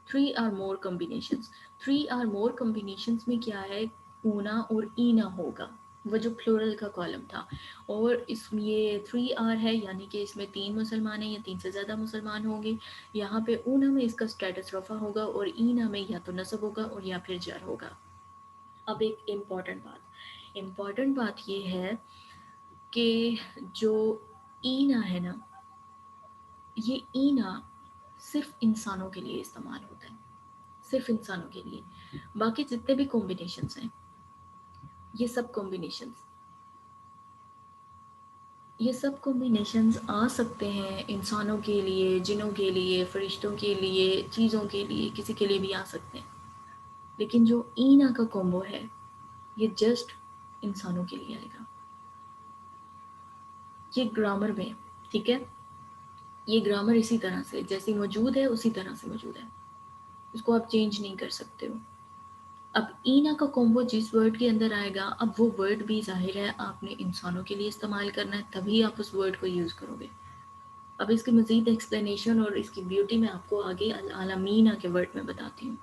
3 or more combinations. 3 or more combinations میں کیا ہے؟ اونا اور اینا ہوگا، وہ جو پلورل کا کالم تھا. اور اس میں یہ 3 آر ہے یعنی کہ اس میں 3 مسلمان ہیں یا 3 سے زیادہ مسلمان ہوں گے. یہاں پہ اونا میں اس کا اسٹیٹس رفع ہوگا اور اینا میں یا تو نصب ہوگا اور یا پھر جر ہوگا. اب ایک امپورٹنٹ بات یہ ہے کہ جو اینا ہے نا، یہ اینا صرف انسانوں کے لیے استعمال ہوتا ہے، صرف انسانوں کے لیے. باقی جتنے بھی کمبینیشنز ہیں، یہ سب کمبینیشنز آ سکتے ہیں انسانوں کے لیے، جنوں کے لیے، فرشتوں کے لیے، چیزوں کے لیے، کسی کے لیے بھی آ سکتے ہیں. لیکن جو اینا کا کومبو ہے یہ جسٹ انسانوں کے لیے آئے گا. یہ گرامر میں، ٹھیک ہے، یہ گرامر اسی طرح سے جیسی موجود ہے اسی طرح سے موجود ہے، اس کو آپ چینج نہیں کر سکتے ہو. اب اینا کا کومبو جس ورڈ کے اندر آئے گا، اب وہ ورڈ بھی ظاہر ہے آپ نے انسانوں کے لیے استعمال کرنا ہے، تبھی آپ اس ورڈ کو یوز کرو گے. اب اس کی مزید ایکسپلینیشن اور اس کی بیوٹی میں آپ کو آگے العالمینا کے ورڈ میں بتاتی ہوں.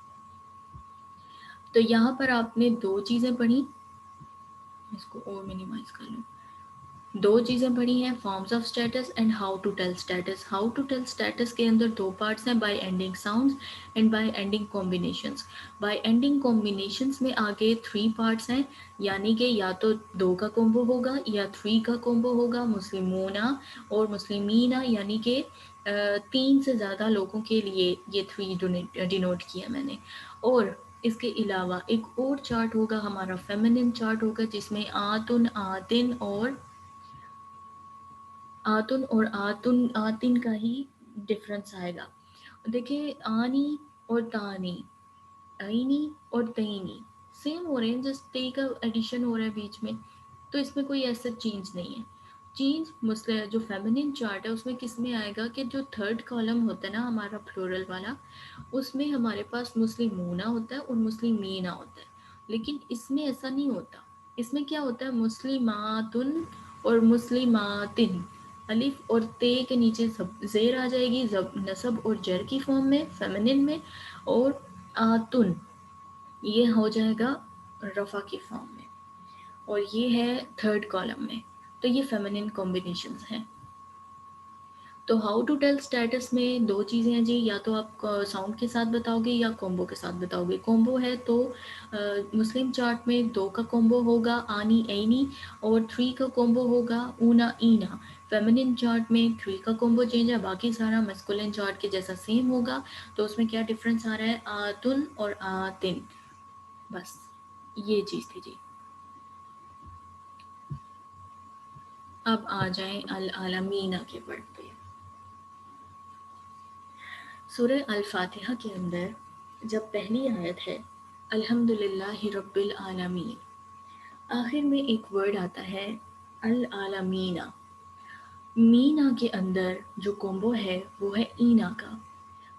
تو یہاں پر آپ نے 2 چیزیں پڑھی، اس کو اور منیمائز کر لوں. 2 چیزیں پڑھی ہیں، forms of states and how to tell status. How to tell states کے اندر 2 پارٹس ہیں، by ending sounds and by ending combinations. By ending combinations میں آگے 3 پارٹس ہیں، یعنی کہ یا تو 2 کا کومبو ہوگا یا 3 کا کومبو ہوگا. مسلمونا اور مسلمینا یعنی کہ 3 سے زیادہ لوگوں کے لیے یہ 3 ڈینوٹ کیا میں نے. اور اس کے علاوہ ایک اور چارٹ ہوگا ہمارا، فیمنن چارٹ ہوگا، جس میں آتن، آتن اور آتن کا ہی ڈفرنس آئے گا. دیکھیں، آنی اور تانی، آئینی اور تئینی سیم ہو رہے ہیں، جس تے کا ایڈیشن ہو رہا ہے بیچ میں، تو اس میں کوئی ایسا چینج نہیں ہے. چینج جو فیمنن چارٹ ہے اس میں کس میں آئے گا کہ جو 3rd کالم ہوتا ہے نا ہمارا پلورل والا، اس میں ہمارے پاس مسلمونا ہوتا ہے اور مسلمینا ہوتا ہے. لیکن اس میں ایسا نہیں ہوتا. اس میں کیا ہوتا ہے؟ مسلماتن اور مسلماتن، الف اور تے کے نیچے زیر آ جائے گی، نصب اور جر کی فارم میں فیمنن میں، اور آتن یہ ہو جائے گا رفع کی فارم میں، اور یہ ہے 3rd کالم میں. تو یہ فیمنن کمبینیشنز ہیں. تو ہاؤ ٹو ٹیل اسٹیٹس میں 2 چیزیں ہیں جی، یا تو آپ ساؤنڈ کے ساتھ بتاؤ گے یا کومبو کے ساتھ بتاؤ گے. کومبو ہے تو مسلم چارٹ میں 2 کا کومبو ہوگا، آنی اینی، اور 3 کا کومبو ہوگا، اونا اینا. فیمنن چارٹ میں 3 کا کومبو چینج ہے، باقی سارا میسکولن چارٹ کے جیسا سیم ہوگا. تو اس میں کیا ڈفرینس آ رہا ہے؟ آتن اور آتن. بس یہ چیز تھی جی. اب آ جائیں العالمینا کے ورڈ پہ. سورہ الفاتحہ کے اندر جب پہلی آیت ہے الحمدللہ رب العالمین، آخر میں ایک ورڈ آتا ہے العالمینا. مینا کے اندر جو کومبو ہے وہ ہے اینا کا.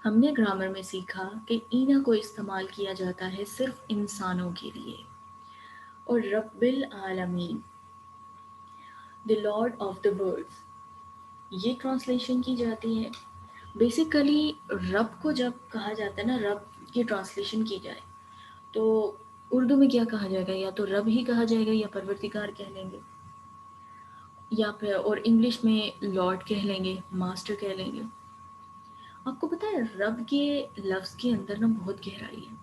ہم نے گرامر میں سیکھا کہ اینا کو استعمال کیا جاتا ہے صرف انسانوں کے لیے. اور رب العالمین دی لارڈ آف دا ورلڈز یہ ٹرانسلیشن کی جاتی ہے. بیسیکلی رب کو جب کہا جاتا ہے نا، رب کی ٹرانسلیشن کی جائے تو اردو میں کیا کہا جائے گا؟ یا تو رب ہی کہا جائے گا یا پروردگار کہہ لیں گے، یا پھر اور انگلش میں لارڈ کہہ لیں گے، ماسٹر کہہ لیں گے. آپ کو پتہ ہے رب کے لفظ کے اندر نا بہت گہرائی ہے.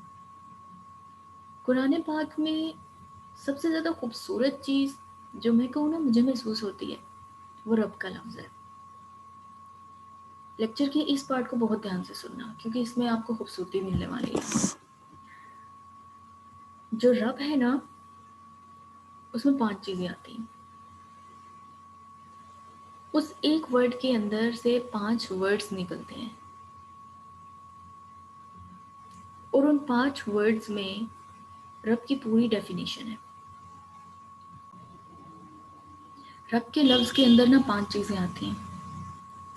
قرآن پاک میں سب سے زیادہ خوبصورت چیز جو میں کہوں نا مجھے محسوس ہوتی ہے وہ رب کا لفظ ہے. لیکچر کے اس پارٹ کو بہت دھیان سے سننا کیونکہ اس میں آپ کو خوبصورتی ملنے والی ہے. جو رب ہے نا اس میں 5 چیزیں آتی ہیں. اس ایک ورڈ کے اندر سے 5 ورڈز نکلتے ہیں اور ان 5 ورڈز میں رب کی پوری ڈیفینیشن ہے. رب کے لفظ کے اندر نا 5 چیزیں آتی ہیں.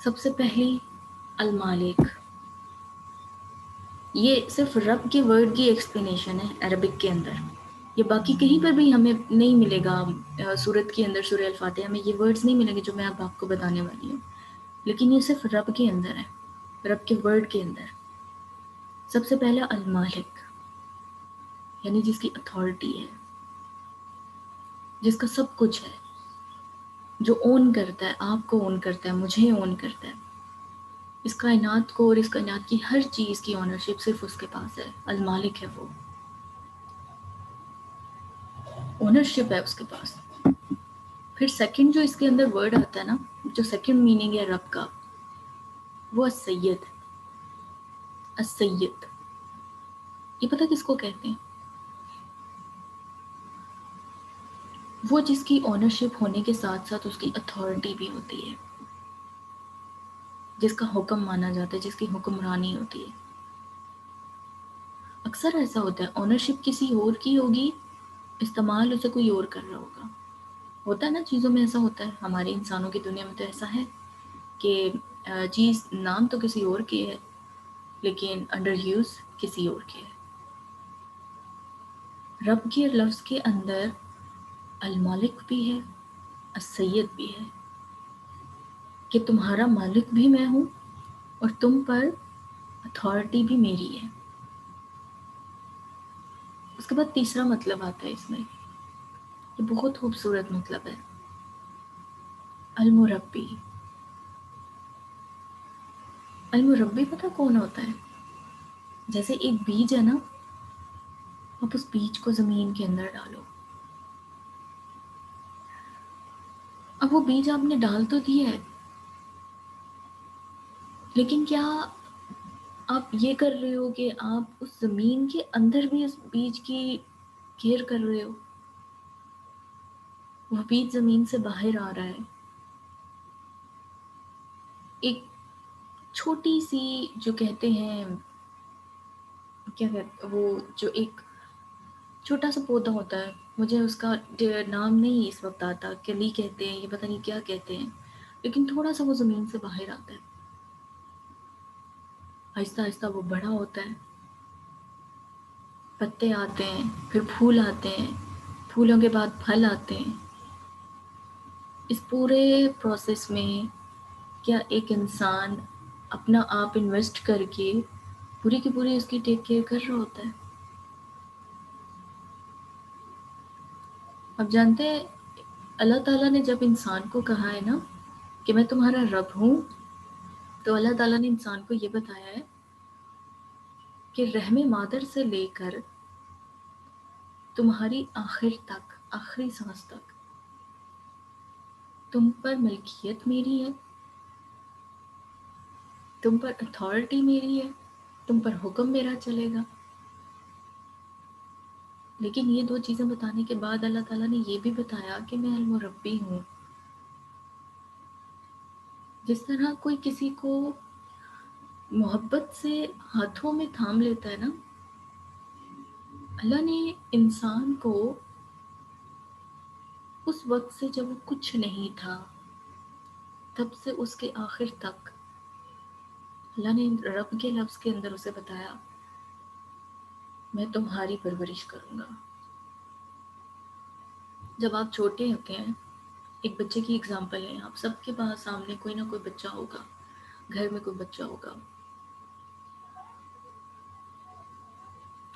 سب سے پہلی المالک. یہ صرف رب کے ورڈ کی ایکسپلینیشن ہے عربک کے اندر. یہ باقی کہیں پر بھی ہمیں نہیں ملے گا. سورت کے اندر سورہ الفاتحہ میں یہ ورڈز نہیں ملیں گے جو میں اب آپ کو بتانے والی ہوں. لیکن یہ صرف رب کے اندر ہے، رب کے ورڈ کے اندر. سب سے پہلا المالک، یعنی جس کی اتھارٹی ہے، جس کا سب کچھ ہے، جو اون کرتا ہے، آپ کو اون کرتا ہے، مجھے اون کرتا ہے. اس کائنات کو اور اس کائنات کی ہر چیز کی اونرشپ صرف اس کے پاس ہے. المالک ہے وہ، اونرشپ ہے اس کے پاس. پھر سیکنڈ جو اس کے اندر ورڈ آتا ہے نا، جو سیکنڈ میننگ ہے رب کا، وہ السید. السید یہ پتہ کس کو کہتے ہیں؟ وہ جس کی اونرشپ ہونے کے ساتھ ساتھ اس کی اتھارٹی بھی ہوتی ہے، جس کا حکم مانا جاتا ہے، جس کی حکمرانی ہوتی ہے. اکثر ایسا ہوتا ہے اونرشپ کسی اور کی ہوگی، استعمال اسے کوئی اور کر رہا ہوگا. ہوتا ہے نا، چیزوں میں ایسا ہوتا ہے. ہمارے انسانوں کی دنیا میں تو ایسا ہے کہ چیز نام تو کسی اور کی ہے لیکن انڈر یوز کسی اور کی ہے. رب کے لفظ کے اندر المالک بھی ہے، السید بھی ہے، کہ تمہارا مالک بھی میں ہوں اور تم پر اتھارٹی بھی میری ہے. اس کے بعد تیسرا مطلب آتا ہے اس میں، یہ بہت خوبصورت مطلب ہے، المربی. المربی پتہ کون ہوتا ہے؟ جیسے ایک بیج ہے نا، آپ اس بیج کو زمین کے اندر ڈالو. اب وہ بیج آپ نے ڈال تو دیا ہے، لیکن کیا آپ یہ کر رہے ہو کہ آپ اس زمین کے اندر بھی اس بیج کی کیئر کر رہے ہو؟ وہ بیج زمین سے باہر آ رہا ہے، ایک چھوٹی سی جو کہتے ہیں، کیا کہتے وہ جو ایک چھوٹا سا پودا ہوتا ہے، مجھے اس کا نام نہیں اس وقت آتا، کلی کہتے ہیں، یہ پتہ نہیں کیا کہتے ہیں، لیکن تھوڑا سا وہ زمین سے باہر آتا ہے. آہستہ آہستہ وہ بڑا ہوتا ہے، پتے آتے ہیں، پھر پھول آتے ہیں، پھولوں کے بعد پھل آتے ہیں. اس پورے پروسیس میں کیا ایک انسان اپنا آپ انویسٹ کر کے پوری کی پوری اس کی ٹیک کیئر کر رہا ہوتا ہے؟ اب جانتے ہیں اللہ تعالیٰ نے جب انسان کو کہا ہے نا کہ میں تمہارا رب ہوں، تو اللہ تعالیٰ نے انسان کو یہ بتایا ہے کہ رحم مادر سے لے کر تمہاری آخر تک، آخری سانس تک تم پر ملکیت میری ہے، تم پر اتھارٹی میری ہے، تم پر حکم میرا چلے گا. لیکن یہ 2 چیزیں بتانے کے بعد اللہ تعالیٰ نے یہ بھی بتایا کہ میں المربی ہوں. جس طرح کوئی کسی کو محبت سے ہاتھوں میں تھام لیتا ہے نا، اللہ نے انسان کو اس وقت سے جب وہ کچھ نہیں تھا تب سے اس کے آخر تک اللہ نے رب کے لفظ کے اندر اسے بتایا میں تمہاری پرورش کروں گا۔ جب آپ چھوٹے ہوتے ہیں، ایک بچے کی اگزامپل ہے، آپ سب کے پاس سامنے کوئی نہ کوئی بچہ ہوگا، گھر میں کوئی بچہ ہوگا،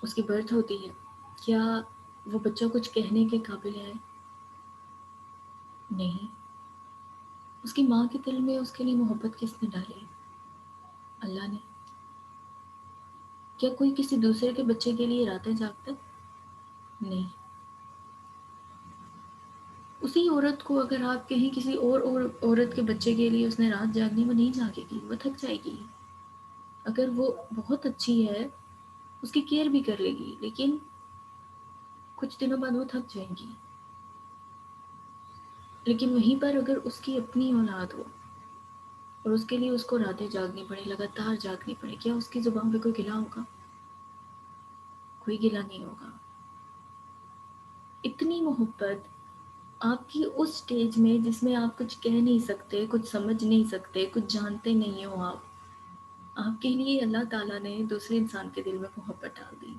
اس کی برتھ ہوتی ہے، کیا وہ بچہ کچھ کہنے کے قابل ہے؟ نہیں۔ اس کی ماں کے دل میں اس کے لیے محبت کس نے ڈالی؟ اللہ نے۔ کیا کوئی کسی دوسرے کے بچے کے لیے راتیں جاگتا؟ نہیں۔ اسی عورت کو اگر آپ کہیں کسی اور عورت کے بچے کے لیے اس نے رات جاگنی، وہ نہیں جاگے گی، وہ تھک جائے گی۔ اگر وہ بہت اچھی ہے اس کی کیئر بھی کر لے گی، لیکن کچھ دنوں بعد وہ تھک جائیں گی۔ لیکن وہیں پر اگر اس کی اپنی اولاد ہو اور اس کے لیے اس کو راتیں جاگنی پڑے، لگاتار جاگنی پڑے، کیا اس کی زبان پہ کوئی گلہ ہوگا؟ کوئی گلہ نہیں ہوگا۔ اتنی محبت آپ کی اس سٹیج میں جس میں آپ کچھ کہہ نہیں سکتے، کچھ سمجھ نہیں سکتے، کچھ جانتے نہیں ہو آپ کے لیے اللہ تعالیٰ نے دوسرے انسان کے دل میں محبت ڈال دی،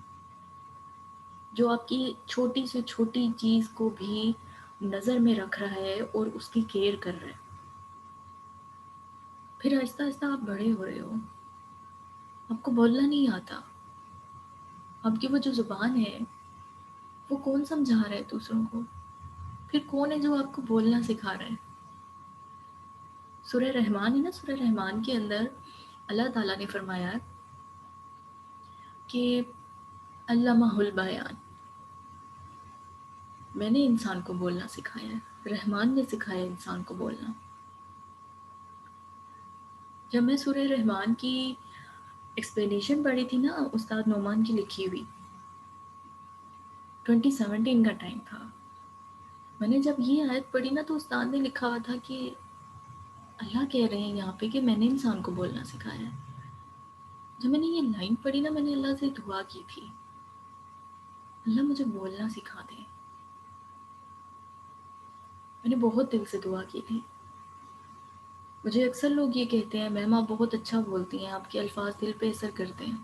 جو آپ کی چھوٹی سے چھوٹی چیز کو بھی نظر میں رکھ رہا ہے اور اس کی کیئر کر رہا ہے۔ پھر آہستہ آہستہ آپ بڑے ہو رہے ہو، آپ کو بولنا نہیں آتا، آپ کی وہ جو زبان ہے وہ کون سمجھا رہا ہے دوسروں کو؟ پھر کون ہے جو آپ کو بولنا سکھا رہا ہے؟ سورہ رحمان ہے نا، سورہ رحمان کے اندر اللہ تعالیٰ نے فرمایا کہ علمہ البیان، میں نے انسان کو بولنا سکھایا ہے، رحمان نے سکھایا انسان کو بولنا۔ جب میں سورہ رحمان کی ایکسپلینیشن پڑھی تھی نا، استاد نعمان کی لکھی ہوئی، 2017 کا ٹائم تھا، میں نے جب یہ آیت پڑھی نا تو استاد نے لکھا ہوا تھا کہ اللہ کہہ رہے ہیں یہاں پہ کہ میں نے انسان کو بولنا سکھایا ہے۔ جب میں نے یہ لائن پڑھی نا، میں نے اللہ سے دعا کی تھی، اللہ مجھے بولنا سکھا دے۔ میں نے بہت دل سے دعا کی تھی۔ مجھے اکثر لوگ یہ کہتے ہیں میم آپ بہت اچھا بولتی ہیں، آپ کے الفاظ دل پہ اثر کرتے ہیں۔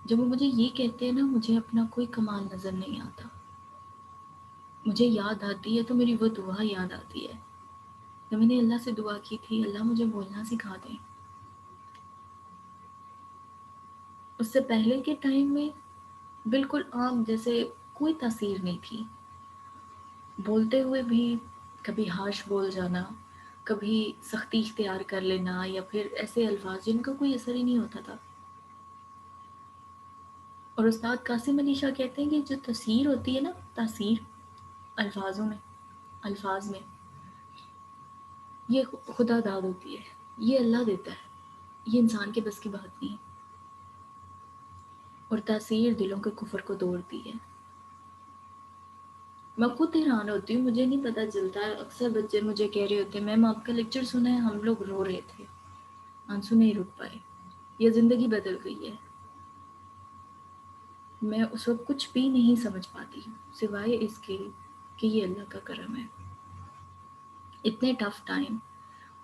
جب وہ مجھے یہ کہتے ہیں نا، مجھے اپنا کوئی کمال نظر نہیں آتا، مجھے یاد آتی ہے تو میری وہ دعا یاد آتی ہے تو میں نے اللہ سے دعا کی تھی اللہ مجھے بولنا سکھا دیں۔ اس سے پہلے کے ٹائم میں بالکل عام جیسے کوئی تاثیر نہیں تھی، بولتے ہوئے بھی کبھی ہارش بول جانا، کبھی سختی اختیار کر لینا، یا پھر ایسے الفاظ جن کا کوئی اثر ہی نہیں ہوتا تھا۔ اور استاد قاسم علی شاہ کہتے ہیں کہ جو تاثیر ہوتی ہے نا، تاثیر الفاظوں میں، الفاظ میں، یہ خدا داد ہوتی ہے، یہ اللہ دیتا ہے، یہ انسان کے بس کی بات نہیں ہے۔ اور تاثیر دلوں کے کفر کو توڑتی ہے۔ میں خود حیران ہوتی ہوں، مجھے نہیں پتہ چلتا ہے، اکثر بچے مجھے کہہ رہے ہوتے ہیں میم آپ کا لیکچر سنا ہے ہم لوگ رو رہے تھے، آنسو نہیں رک پائے، یہ زندگی بدل گئی ہے۔ میں اس وقت کچھ بھی نہیں سمجھ پاتی سوائے اس کے کہ یہ اللہ کا کرم ہے۔ اتنے ٹف ٹائم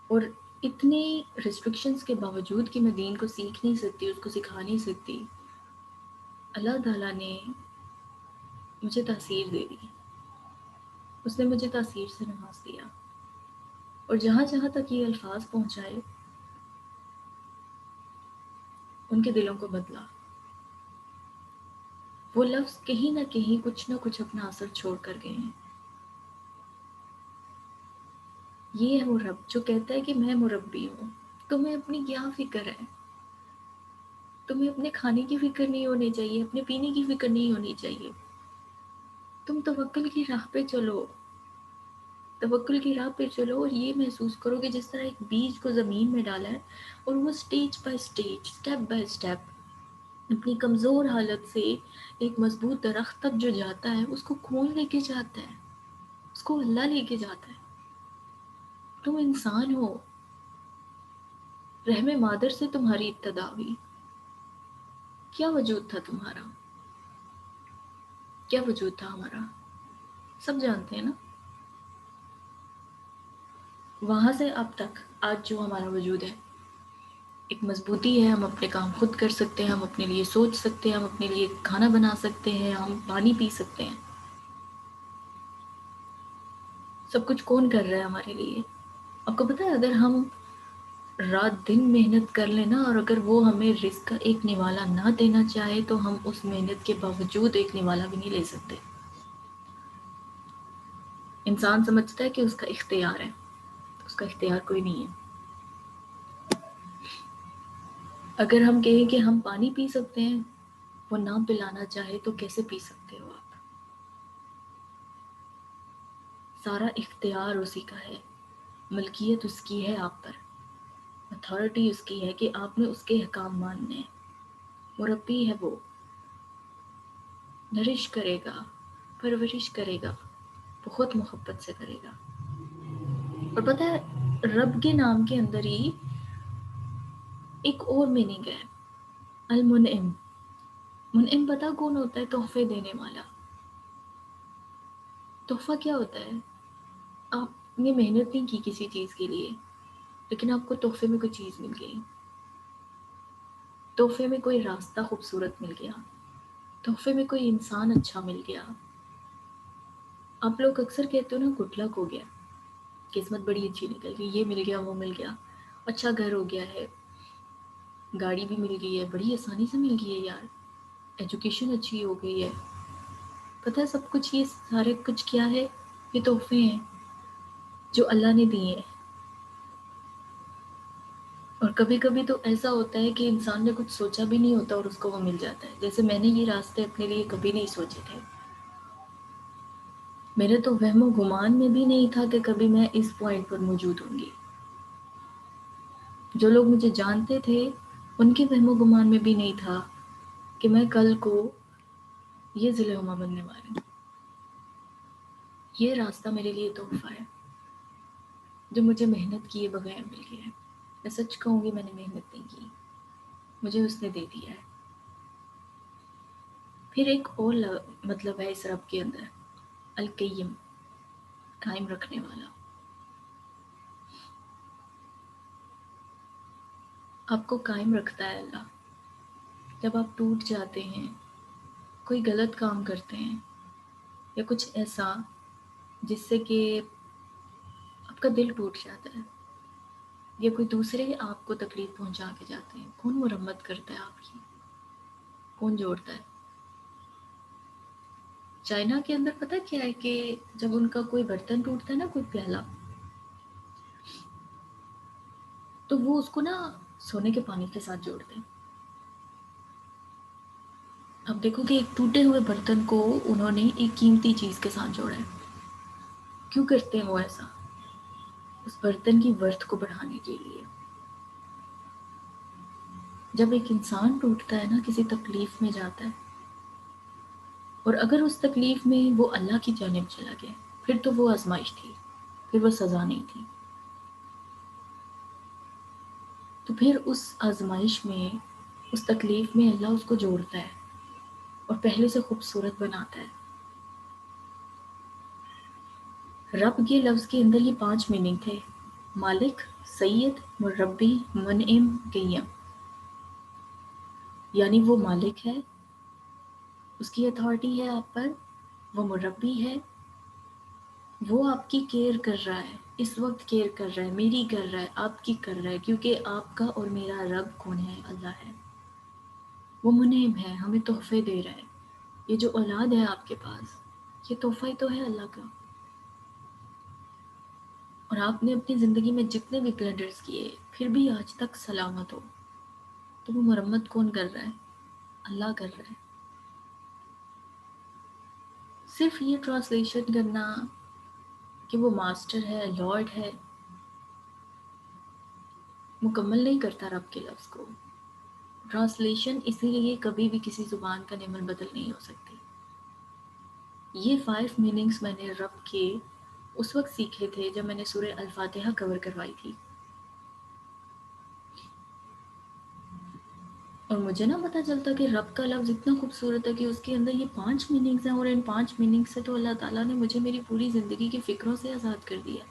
اور اتنے ریسٹرکشنز کے باوجود کہ میں دین کو سیکھ نہیں سکتی، اس کو سکھا نہیں سکتی، اللہ تعالیٰ نے مجھے تاثیر دے دی، اس نے مجھے تاثیر سے نواز دیا، اور جہاں جہاں تک یہ الفاظ پہنچائے ان کے دلوں کو بدلا۔ وہ لفظ کہیں نہ کہیں کچھ نہ کچھ اپنا اثر چھوڑ کر گئے ہیں۔ یہ ہے وہ رب جو کہتا ہے کہ میں مربی ہوں، تمہیں اپنی کیا فکر ہے، تمہیں اپنے کھانے کی فکر نہیں ہونی چاہیے، اپنے پینے کی فکر نہیں ہونی چاہیے، تم توکل کی راہ پہ چلو، توکل کی راہ پہ چلو، اور یہ محسوس کرو کہ جس طرح ایک بیج کو زمین میں ڈالا ہے اور وہ stage by stage, step by step اپنی کمزور حالت سے ایک مضبوط درخت تک جو جاتا ہے، اس کو کون لے کے جاتا ہے؟ اس کو اللہ لے کے جاتا ہے۔ تم انسان ہو، رحم مادر سے تمہاری ابتدا ہوئی، کیا وجود تھا تمہارا؟ کیا وجود تھا ہمارا؟ سب جانتے ہیں نا۔ وہاں سے اب تک آج جو ہمارا وجود ہے ایک مضبوطی ہے، ہم اپنے کام خود کر سکتے ہیں، ہم اپنے لیے سوچ سکتے ہیں، ہم اپنے لیے کھانا بنا سکتے ہیں، ہم پانی پی سکتے ہیں. سب کچھ کون کر رہا ہے ہمارے لیے؟ آپ کو پتہ ہے اگر ہم رات دن محنت کر لیں نا، اور اگر وہ ہمیں رزق کا ایک نوالا نہ دینا چاہے تو ہم اس محنت کے باوجود ایک نوالا بھی نہیں لے سکتے. انسان سمجھتا ہے کہ اس کا اختیار ہے، اس کا اختیار کوئی نہیں ہے. اگر ہم کہیں کہ ہم پانی پی سکتے ہیں، وہ نہ پلانا چاہے تو کیسے پی سکتے ہو آپ؟ سارا اختیار اسی کا ہے، ملکیت اس کی ہے آپ پر، اتھارٹی اس کی ہے کہ آپ نے اس کے احکام ماننے ہیں. مربی ہے وہ، نرش کرے گا، پرورش کرے گا، بہت محبت سے کرے گا. اور پتہ ہے رب کے نام کے اندر ہی ایک اور میننگ ہے، المنعم. منعم پتہ کون ہوتا ہے؟ تحفے دینے والا. تحفہ کیا ہوتا ہے؟ آپ نے محنت نہیں کی کسی چیز کے لیے، لیکن آپ کو تحفے میں کوئی چیز مل گئی، تحفے میں کوئی راستہ خوبصورت مل گیا، تحفے میں کوئی انسان اچھا مل گیا. آپ لوگ اکثر کہتے ہو نا گڈ لک ہو گیا، قسمت بڑی اچھی نکل گئی، یہ مل گیا وہ مل گیا، اچھا گھر ہو گیا ہے، گاڑی بھی مل گئی ہے، بڑی آسانی سے مل گئی ہے یار، ایجوکیشن اچھی ہو گئی ہے. پتہ ہے سب کچھ یہ سارے کچھ کیا ہے؟ یہ تحفے ہیں جو اللہ نے دیے ہیں. اور کبھی کبھی تو ایسا ہوتا ہے کہ انسان نے کچھ سوچا بھی نہیں ہوتا اور اس کو وہ مل جاتا ہے. جیسے میں نے یہ راستے اپنے لیے کبھی نہیں سوچے تھے، میرے تو وہم و گمان میں بھی نہیں تھا کہ کبھی میں اس پوائنٹ پر موجود ہوں گی. جو لوگ مجھے جانتے تھے ان کے وہم و گمان میں بھی نہیں تھا کہ میں کل کو یہ ذیل ہما بننے والی ہوں. یہ راستہ میرے لیے تحفہ ہے جو مجھے محنت کیے بغیر مل گیا ہے. میں سچ کہوں گی میں نے محنت نہیں کی، مجھے اس نے دے دیا ہے. پھر ایک اور مطلب ہے اس رب کے اندر، القیم، قائم رکھنے والا. آپ کو قائم رکھتا ہے اللہ. جب آپ ٹوٹ جاتے ہیں، کوئی غلط کام کرتے ہیں یا کچھ ایسا جس سے کہ آپ کا دل ٹوٹ جاتا ہے، یا کوئی دوسرے آپ کو تکلیف پہنچا کے جاتے ہیں، کون مرمت کرتا ہے آپ کی؟ کون جوڑتا ہے؟ چائنا کے اندر پتہ کیا ہے کہ جب ان کا کوئی برتن ٹوٹتا ہے نا، کوئی پیالہ، تو وہ اس کو نا سونے کے پانی کے ساتھ جوڑتے ہیں. اب دیکھو کہ ایک ٹوٹے ہوئے برتن کو انہوں نے ایک قیمتی چیز کے ساتھ جوڑا ہے. کیوں کرتے ہیں وہ ایسا؟ اس برتن کی ورتھ کو بڑھانے کے لیے. جب ایک انسان ٹوٹتا ہے نا، کسی تکلیف میں جاتا ہے، اور اگر اس تکلیف میں وہ اللہ کی جانب چلا گیا، پھر تو وہ آزمائش تھی، پھر وہ سزا نہیں تھی. تو پھر اس آزمائش میں، اس تکلیف میں اللہ اس کو جوڑتا ہے اور پہلے سے خوبصورت بناتا ہے. رب کے لفظ کے اندر یہ 5 میننگ تھے: مالک، سید، مربی، منعم، قیم. یعنی وہ مالک ہے، اس کی اتھارٹی ہے آپ پر، وہ مربی ہے، وہ آپ کی کیئر کر رہا ہے، اس وقت کیئر کر رہا ہے، میری کر رہا ہے، آپ کی کر رہا ہے، کیونکہ آپ کا اور میرا رب کون ہے؟ اللہ ہے. وہ منعم ہے، ہمیں تحفے دے رہا ہے. یہ جو اولاد ہے آپ کے پاس، یہ تحفہ ہی تو ہے اللہ کا. اور آپ نے اپنی زندگی میں جتنے بھی بلنڈرز کیے پھر بھی آج تک سلامت ہو، تو وہ مرمت کون کر رہا ہے؟ اللہ کر رہا ہے. صرف یہ ٹرانسلیشن کرنا کہ وہ ماسٹر ہے، لارڈ ہے، مکمل نہیں کرتا رب کے لفظ کو. ٹرانسلیشن اسی لیے کبھی بھی کسی زبان کا نمل بدل نہیں ہو سکتی. یہ 5 میننگز میں نے رب کے اس وقت سیکھے تھے جب میں نے سورہ الفاتحہ کور کروائی تھی. اور مجھے نہ پتہ چلتا کہ رب کا لفظ اتنا خوبصورت ہے کہ اس کے اندر یہ 5 میننگز ہیں، اور ان 5 میننگ سے تو اللہ تعالیٰ نے مجھے میری پوری زندگی کی فکروں سے آزاد کر دیا.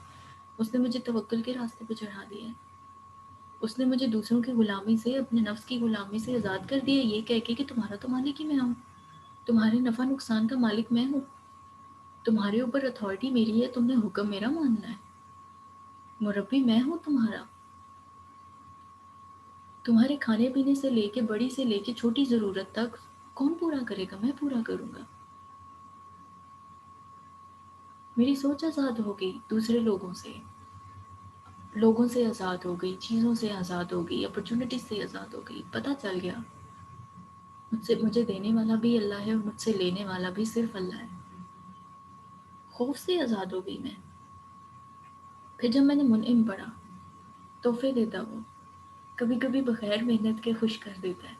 اس نے مجھے توکل کے راستے پہ چڑھا دیا ہے، اس نے مجھے دوسروں کی غلامی سے، اپنے نفس کی غلامی سے آزاد کر دیا، یہ کہہ کے کہ تمہارا تو مالک ہی میں ہوں، تمہارے نفع نقصان کا مالک میں ہوں، تمہارے اوپر اتھارٹی میری ہے، تم نے حکم میرا ماننا ہے، مربی میں ہوں تمہارا، تمہارے کھانے پینے سے لے کے بڑی سے لے کے چھوٹی ضرورت تک کون پورا کرے گا؟ میں پورا کروں گا۔ میری سوچ آزاد ہو گئی، دوسرے لوگوں سے آزاد ہو گئی، چیزوں سے آزاد ہو گئی، اپرچونٹیز سے آزاد ہو گئی، پتہ چل گیا مجھے دینے والا بھی اللہ ہے اور مجھ سے لینے والا بھی صرف اللہ ہے۔ خوف سے آزاد ہو گئی میں۔ پھر جب میں نے منعم پڑھا، تحفے دیتا وہ، کبھی کبھی بغیر محنت کے خوش کر دیتا ہے،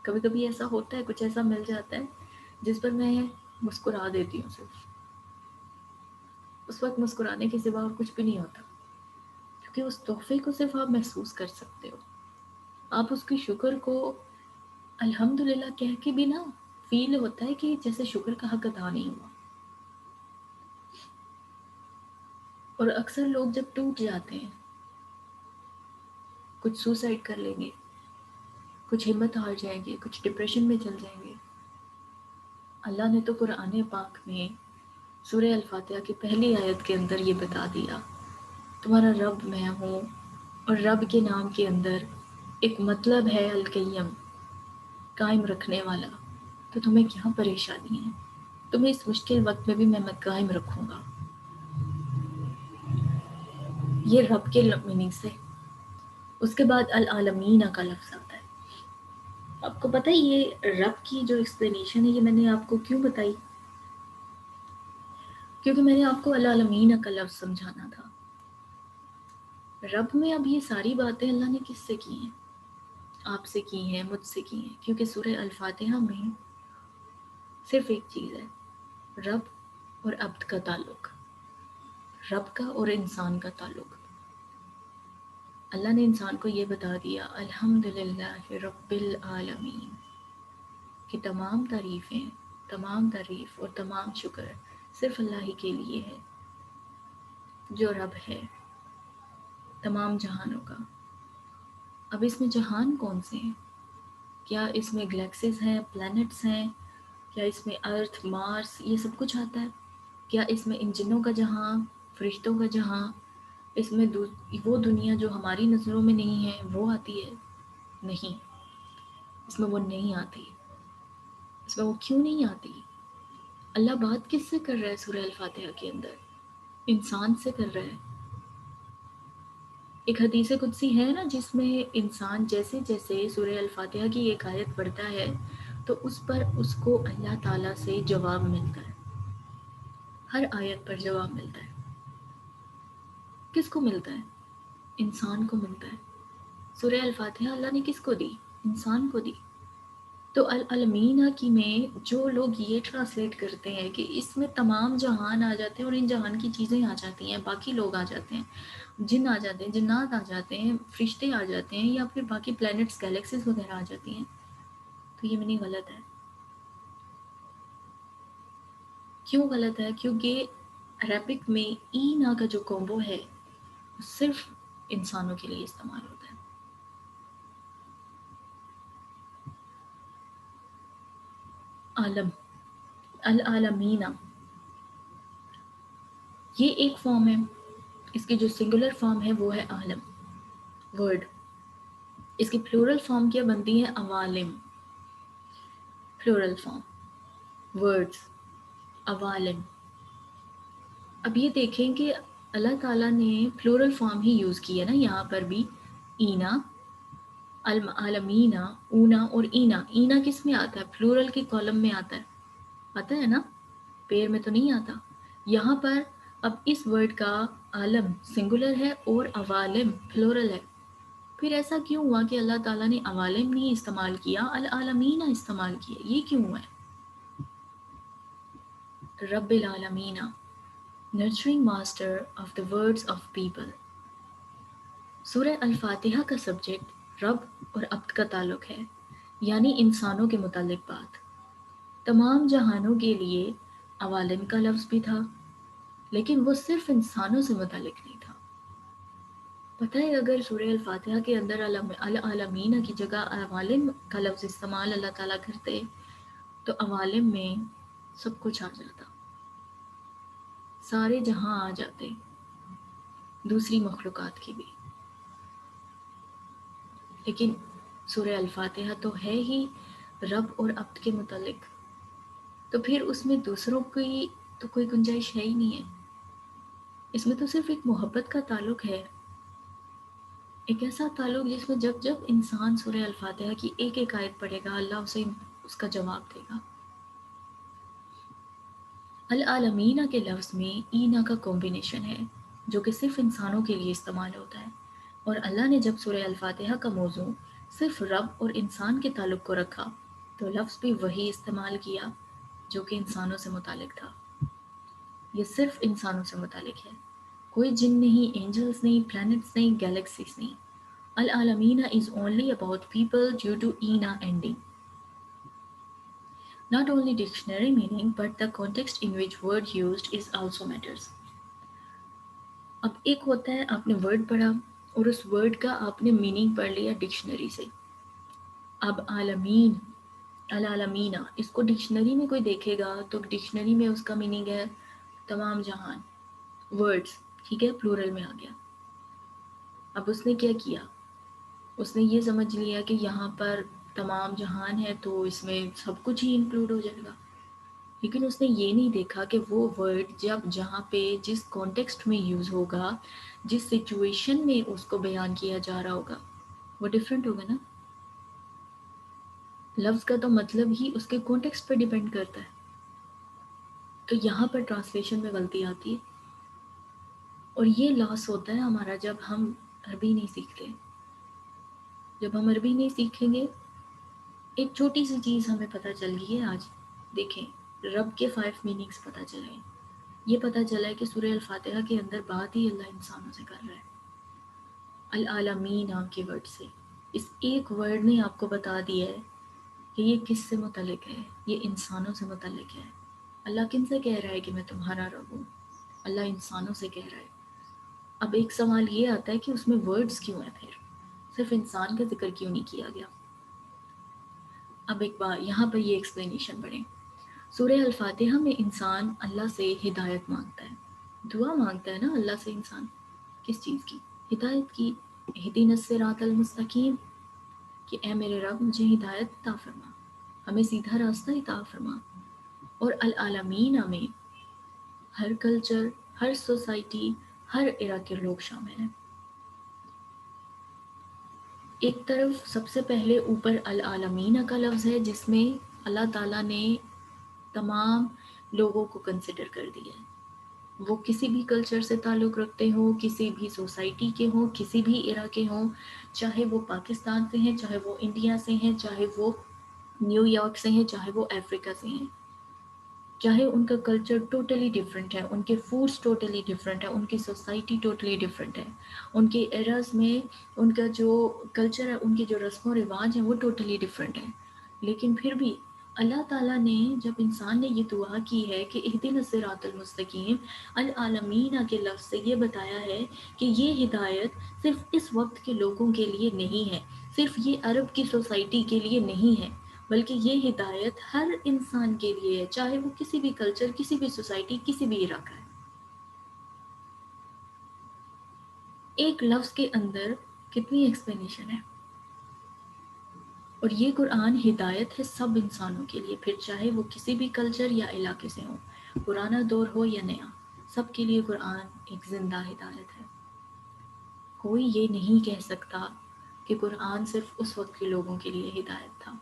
کبھی کبھی ایسا ہوتا ہے، کچھ ایسا مل جاتا ہے جس پر میں مسکرا دیتی ہوں صرف، اس وقت مسکرانے کے سوا اور کچھ بھی نہیں ہوتا، کیونکہ اس تحفے کو صرف آپ محسوس کر سکتے ہو، آپ اس کی شکر کو الحمدللہ کہہ کے بھی نا فیل ہوتا ہے کہ جیسے شکر کا حق ادا نہیں ہوا۔ اور اکثر لوگ جب ٹوٹ جاتے ہیں، کچھ سوسائڈ کر لیں گے، کچھ ہمت ہار جائیں گے، کچھ ڈپریشن میں چل جائیں گے، اللہ نے تو قرآن پاک میں سورہ الفاتحہ کی پہلی آیت کے اندر یہ بتا دیا، تمہارا رب میں ہوں، اور رب کے نام کے اندر ایک مطلب ہے القیم، قائم رکھنے والا، تو تمہیں کیا پریشانی ہے؟ تمہیں اس مشکل وقت میں بھی میں قائم رکھوں گا۔ یہ رب کے میننگ سے۔ اس کے بعد العالمین کا لفظ آتا ہے۔ آپ کو پتہ ہے یہ رب کی جو ایکسپلینیشن ہے، یہ میں نے آپ کو کیوں بتائی؟ کیونکہ میں نے آپ کو العالمین کا لفظ سمجھانا تھا۔ رب میں اب یہ ساری باتیں اللہ نے کس سے کی ہیں؟ آپ سے کی ہیں، مجھ سے کی ہیں، کیونکہ سورہ الفاتحہ میں صرف ایک چیز ہے، رب اور عبد کا تعلق، رب کا اور انسان کا تعلق۔ اللہ نے انسان کو یہ بتا دیا الحمدللہ رب العالمین، کہ تمام تعریفیں، تمام تعریف اور تمام شکر صرف اللہ ہی کے لیے ہے، جو رب ہے تمام جہانوں کا۔ اب اس میں جہان کون سے ہیں؟ کیا اس میں گلیکسیز ہیں، پلانٹس ہیں؟ کیا اس میں ارتھ، مارس، یہ سب کچھ آتا ہے؟ کیا اس میں انجنوں کا جہاں، فرشتوں کا جہاں، اس میں وہ دنیا جو ہماری نظروں میں نہیں ہے وہ آتی ہے؟ نہیں، اس میں وہ نہیں آتی۔ اس میں وہ کیوں نہیں آتی؟ اللہ بات کس سے کر رہا ہے سورہ الفاتحہ کے اندر؟ انسان سے کر رہا ہے۔ ایک حدیث قدسی ہے نا جس میں انسان جیسے جیسے سورہ الفاتحہ کی ایک آیت پڑھتا ہے تو اس پر اس کو اللہ تعالیٰ سے جواب ملتا ہے، ہر آیت پر جواب ملتا ہے۔ کس کو ملتا ہے؟ انسان کو ملتا ہے۔ سورہ الفاتحہ اللہ نے کس کو دی؟ انسان کو دی۔ تو العالمین کی میں جو لوگ یہ ٹرانسلیٹ کرتے ہیں کہ اس میں تمام جہان آ جاتے ہیں اور ان جہان کی چیزیں آ جاتی ہیں، باقی لوگ آ جاتے ہیں، جن آ جاتے ہیں، جنات آ جاتے ہیں، فرشتے آ جاتے ہیں، یا پھر باقی پلانٹس، گیلیکسیز وغیرہ آ جاتی ہیں، تو یہ منی غلط ہے۔ کیوں غلط ہے؟ کیونکہ عربک میں اینا کا جو کومبو ہے صرف انسانوں کے لیے استعمال ہوتا ہے۔ عالم، العالمین، یہ ایک فارم ہے، اس کی جو سنگولر فارم ہے وہ ہے عالم، ورڈ۔ اس کی پلورل فارم کیا بنتی ہے؟ عوالم، پلورل فارم، ورڈز، عوالم۔ اب یہ دیکھیں کہ اللہ تعالیٰ نے پلورل فارم ہی یوز کیا نا یہاں پر بھی، اینا، العالمین، اونا اور اینا۔ اینا کس میں آتا ہے؟ پلورل کے کالم میں آتا ہے، آتا ہے نا، پیر میں تو نہیں آتا۔ یہاں پر اب اس ورڈ کا عالم سنگولر ہے اور عوالم پلورل ہے۔ پھر ایسا کیوں ہوا کہ اللہ تعالیٰ نے عوالم نہیں استعمال کیا، العالمین استعمال کیا؟ یہ کیوں ہوا ہے؟ رب العالمین، nurturing master of the words of people۔ سورہ الفاتحہ کا سبجیکٹ رب اور عبد کا تعلق ہے، یعنی انسانوں کے متعلق بات۔ تمام جہانوں کے لیے عوالم کا لفظ بھی تھا، لیکن وہ صرف انسانوں سے متعلق نہیں تھا. پتہ ہے اگر سورہ الفاتحہ کے اندر العالمین کی جگہ عوالم کا لفظ استعمال اللہ تعالیٰ کرتے تو عوالم میں سب کچھ آ جاتا، سارے جہاں آ جاتے، دوسری مخلوقات کی بھی. لیکن سورہ الفاتحہ تو ہے ہی رب اور عبد کے متعلق، تو پھر اس میں دوسروں کی تو کوئی گنجائش ہے ہی نہیں ہے. اس میں تو صرف ایک محبت کا تعلق ہے، ایک ایسا تعلق جس میں جب جب انسان سورہ الفاتحہ کی ایک ایک آیت پڑھے گا اللہ اسے اس کا جواب دے گا. العالمین کے لفظ میں اینا کا کمبینیشن ہے جو کہ صرف انسانوں کے لیے استعمال ہوتا ہے، اور اللہ نے جب سورہ الفاتحہ کا موضوع صرف رب اور انسان کے تعلق کو رکھا تو لفظ بھی وہی استعمال کیا جو کہ انسانوں سے متعلق تھا. یہ صرف انسانوں سے متعلق ہے، کوئی جن نہیں، اینجلز نہیں، پلانٹس نہیں، گیلیکسیز نہیں. العالمین is only about people due to ina ending. Not only dictionary meaning but the context in which word used is also matters. اب ایک ہوتا ہے آپ نے ورڈ پڑھا اور اس ورڈ کا آپ نے میننگ پڑھ لیا ڈکشنری سے. اب عالمین، العالمینہ، اس کو ڈکشنری میں کوئی دیکھے گا تو ڈکشنری میں اس کا میننگ ہے تمام جہان، ورڈز، ٹھیک ہے، پلورل میں آ گیا. اب اس نے کیا کیا، اس نے یہ سمجھ لیا کہ یہاں پر تمام جہان ہے تو اس میں سب کچھ ہی انکلوڈ ہو جائے گا. لیکن اس نے یہ نہیں دیکھا کہ وہ ورڈ جب جہاں پہ جس کانٹیکسٹ میں یوز ہوگا، جس سچویشن میں اس کو بیان کیا جا رہا ہوگا، وہ ڈیفرنٹ ہوگا نا. لفظ کا تو مطلب ہی اس کے کانٹیکسٹ پہ ڈیپینڈ کرتا ہے. تو یہاں پر ٹرانسلیشن میں غلطی آتی ہے، اور یہ لاس ہوتا ہے ہمارا جب ہم عربی نہیں سیکھتے. جب ہم عربی نہیں سیکھیں گے، ایک چھوٹی سی چیز ہمیں پتہ چل گئی ہے آج. دیکھیں، رب کے 5 میننگز پتہ چلے. یہ پتہ چلا ہے کہ سورہ الفاتحہ کے اندر بات ہی اللہ انسانوں سے کر رہا ہے. العالمین نام کے ورڈ سے، اس ایک ورڈ نے آپ کو بتا دیا ہے کہ یہ کس سے متعلق ہے، یہ انسانوں سے متعلق ہے. اللہ کن سے کہہ رہا ہے کہ میں تمہارا رب ہوں؟ اللہ انسانوں سے کہہ رہا ہے. اب ایک سوال یہ آتا ہے کہ اس میں ورڈز کیوں ہیں، پھر صرف انسان کا ذکر کیوں نہیں کیا گیا؟ اب ایک بار یہاں پر یہ ایکسپلینیشن پڑھیں. سورہ الفاتحہ میں انسان اللہ سے ہدایت مانگتا ہے، دعا مانگتا ہے نا اللہ سے انسان. کس چیز کی؟ ہدایت کی. اہدنا الصراط المستقیم، کہ اے میرے رب مجھے ہدایت عطا فرما، ہمیں سیدھا راستہ عطا فرما. اور العالمین میں ہر کلچر، ہر سوسائٹی، ہر ایرا کے لوگ شامل ہیں. ایک طرف سب سے پہلے اوپر العالمین کا لفظ ہے جس میں اللہ تعالیٰ نے تمام لوگوں کو کنسیڈر کر دیا ہے. وہ کسی بھی کلچر سے تعلق رکھتے ہوں، کسی بھی سوسائٹی کے ہوں، کسی بھی ایرا کے ہوں، چاہے وہ پاکستان سے ہیں، چاہے وہ انڈیا سے ہیں، چاہے وہ نیو یارک سے ہیں، چاہے وہ افریقہ سے ہیں، چاہے ان کا کلچر ٹوٹلی ڈیفرنٹ ہے، ان کے فوڈس ٹوٹلی ڈیفرنٹ ہے، ان کی سوسائٹی ٹوٹلی ڈیفرنٹ ہے، ان کے ایراز میں ان کا جو کلچر ہے، ان کے جو رسم و رواج ہیں وہ ٹوٹلی ڈیفرنٹ ہے. لیکن پھر بھی اللہ تعالیٰ نے جب انسان نے یہ دعا کی ہے کہ اہدنا الصراط المستقیم، العالمین کے لفظ سے یہ بتایا ہے کہ یہ ہدایت صرف اس وقت کے لوگوں کے لیے نہیں ہے، صرف یہ عرب کی سوسائٹی کے لیے نہیں ہے، بلکہ یہ ہدایت ہر انسان کے لیے ہے، چاہے وہ کسی بھی کلچر، کسی بھی سوسائٹی، کسی بھی علاقہ ہے. ایک لفظ کے اندر کتنی ایکسپلینیشن ہے. اور یہ قرآن ہدایت ہے سب انسانوں کے لیے، پھر چاہے وہ کسی بھی کلچر یا علاقے سے ہوں، پرانا دور ہو یا نیا، سب کے لیے قرآن ایک زندہ ہدایت ہے. کوئی یہ نہیں کہہ سکتا کہ قرآن صرف اس وقت کے لوگوں کے لیے ہدایت تھا.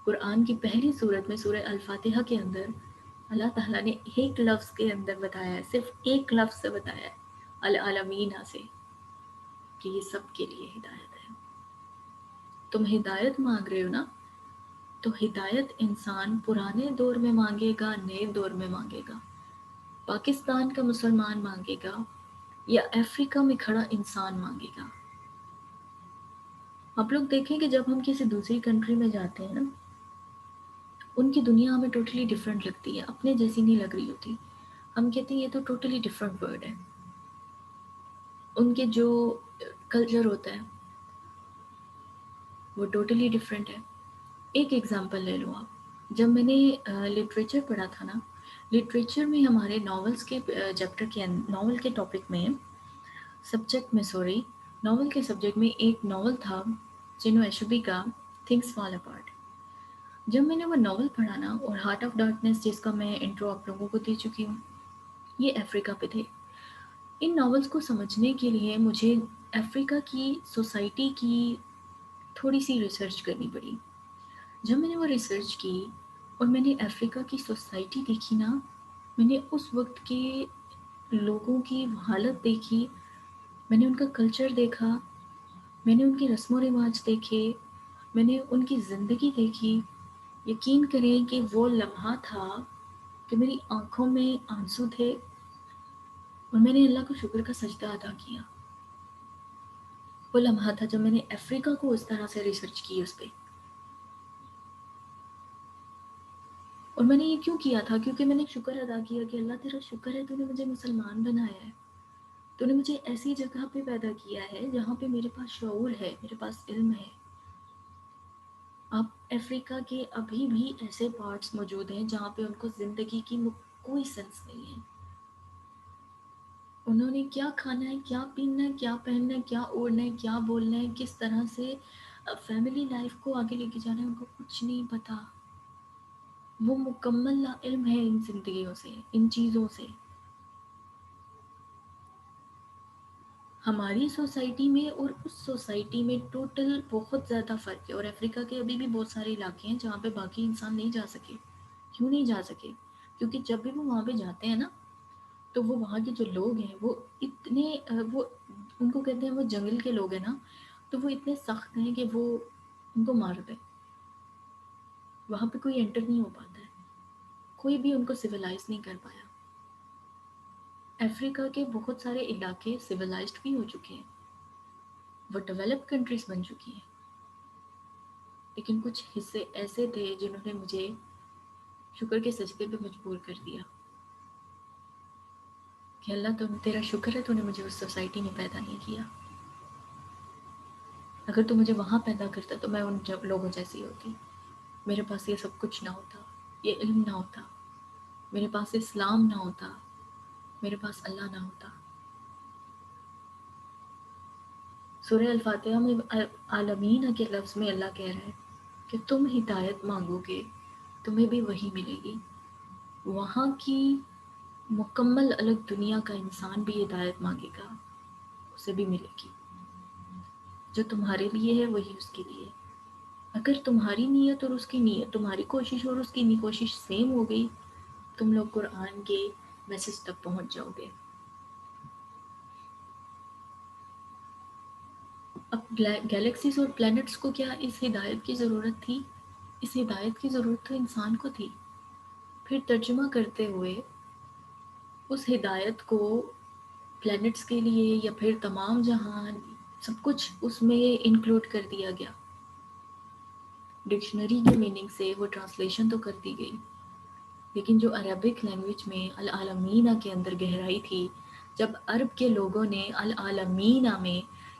قرآن کی پہلی صورت میں سورہ الفاتحہ کے اندر اللہ تعالیٰ نے ایک لفظ کے اندر بتایا ہے، صرف ایک لفظ سے بتایا ہے، العالمین سے، کہ یہ سب کے لیے ہدایت ہے. تم ہدایت مانگ رہے ہو نا، تو ہدایت انسان پرانے دور میں مانگے گا، نئے دور میں مانگے گا، پاکستان کا مسلمان مانگے گا یا افریقہ میں کھڑا انسان مانگے گا. آپ لوگ دیکھیں کہ جب ہم کسی دوسری کنٹری میں جاتے ہیں نا، ان کی دنیا ہمیں ٹوٹلی ڈیفرنٹ لگتی ہے، اپنے جیسی نہیں لگ رہی ہوتی. ہم کہتے ہیں یہ تو ٹوٹلی ڈفرینٹ ورڈ ہے. ان کے جو کلچر ہوتا ہے وہ ٹوٹلی ڈفرینٹ ہے. ایک ایگزامپل لے لو آپ. جب میں نے لٹریچر پڑھا تھا نا، لٹریچر میں ہمارے ناولس کے چیپٹر کے ناول کے ٹاپک میں سبجیکٹ میں ناول کے سبجیکٹ میں ایک ناول تھا چنو ایشبی کا تھنگس فال اپارٹ. جب میں نے وہ ناول پڑھا نا، اور ہارٹ آف ڈارکنیس جس کا میں انٹرو آپ لوگوں کو دے چکی ہوں، یہ افریقہ پہ تھے. ان ناولس کو سمجھنے کے لیے مجھے افریقہ کی سوسائٹی کی تھوڑی سی ریسرچ کرنی پڑی. جب میں نے وہ ریسرچ کی اور میں نے افریقہ کی سوسائٹی دیکھی نا، میں نے اس وقت کے لوگوں کی حالت دیکھی، میں نے ان کا کلچر دیکھا، میں نے ان کے رسم و رواج دیکھے، میں نے ان کی زندگی دیکھی. یقین کریں کہ وہ لمحہ تھا کہ میری آنکھوں میں آنسو تھے، اور میں نے اللہ کو شکر کا سجدہ ادا کیا. وہ لمحہ تھا جب میں نے افریقہ کو اس طرح سے ریسرچ کی اس پہ. اور میں نے یہ کیوں کیا تھا؟ کیونکہ میں نے شکر ادا کیا کہ اللہ تیرا شکر ہے، تو نے مجھے مسلمان بنایا ہے، تو نے مجھے ایسی جگہ پہ پیدا کیا ہے جہاں پہ میرے پاس شعور ہے، میرے پاس علم ہے. آپ افریقہ کے ابھی بھی ایسے پارٹس موجود ہیں جہاں پہ ان کو زندگی کی کوئی سینس نہیں ہے. انہوں نے کیا کھانا ہے، کیا پینا ہے، کیا پہننا ہے، کیا اوڑھنا ہے، کیا بولنا ہے، کس طرح سے فیملی لائف کو آگے لے کے جانا ہے، ان کو کچھ نہیں پتا. وہ مکمل لا علم ہے ان زندگیوں سے، ان چیزوں سے. ہماری سوسائٹی میں اور اس سوسائٹی میں ٹوٹل بہت زیادہ فرق ہے. اور افریقہ کے ابھی بھی بہت سارے علاقے ہیں جہاں پہ باقی انسان نہیں جا سکے. کیوں نہیں جا سکے؟ کیونکہ جب بھی وہ وہاں پہ جاتے ہیں نا، تو وہ وہاں کے جو لوگ ہیں وہ اتنے وہ ان کو کہتے ہیں وہ جنگل کے لوگ ہیں نا، تو وہ اتنے سخت ہیں کہ وہ ان کو مار دیں. وہاں پہ کوئی انٹر نہیں ہو پاتا ہے، کوئی بھی ان کو سویلائز نہیں کر پایا. افریقہ کے بہت سارے علاقے سویلائزڈ بھی ہو چکے ہیں، وہ ڈیولپ کنٹریز بن چکی ہیں، لیکن کچھ حصے ایسے تھے جنہوں نے مجھے شکر کے سجدے پہ مجبور کر دیا کہ اللہ تیرا شکر ہے، تو نے مجھے اس سوسائٹی میں پیدا نہیں کیا. اگر تو مجھے وہاں پیدا کرتا تو میں ان لوگوں جیسی ہوتی. میرے پاس یہ سب کچھ نہ ہوتا، یہ علم نہ ہوتا، میرے پاس اسلام نہ ہوتا، میرے پاس اللہ نہ ہوتا. سورہ الفاتحہ میں عالمین کے لفظ میں اللہ کہہ رہا ہے کہ تم ہدایت مانگو گے تمہیں بھی وہی ملے گی. وہاں کی مکمل الگ دنیا کا انسان بھی ہدایت مانگے گا، اسے بھی ملے گی. جو تمہارے لیے ہے وہی اس کے لیے. اگر تمہاری نیت اور اس کی نیت، تمہاری کوشش اور اس کی کوشش سیم ہو گئی، تم لوگ قرآن کے میسج تک پہنچ جاؤ گے. اب گیلیکسیز اور پلانٹس کو کیا اس ہدایت کی ضرورت تھی؟ اس ہدایت کی ضرورت تو انسان کو تھی. پھر ترجمہ کرتے ہوئے اس ہدایت کو پلانٹس کے لیے یا پھر تمام جہان سب کچھ اس میں انکلوڈ کر دیا گیا. ڈکشنری کے میننگ سے وہ ٹرانسلیشن تو کر دی گئی، لیکن جو عربک لینگویج میں العالمینہ کے اندر گہرائی تھی، جب عرب کے لوگوں نے العالمینہ میں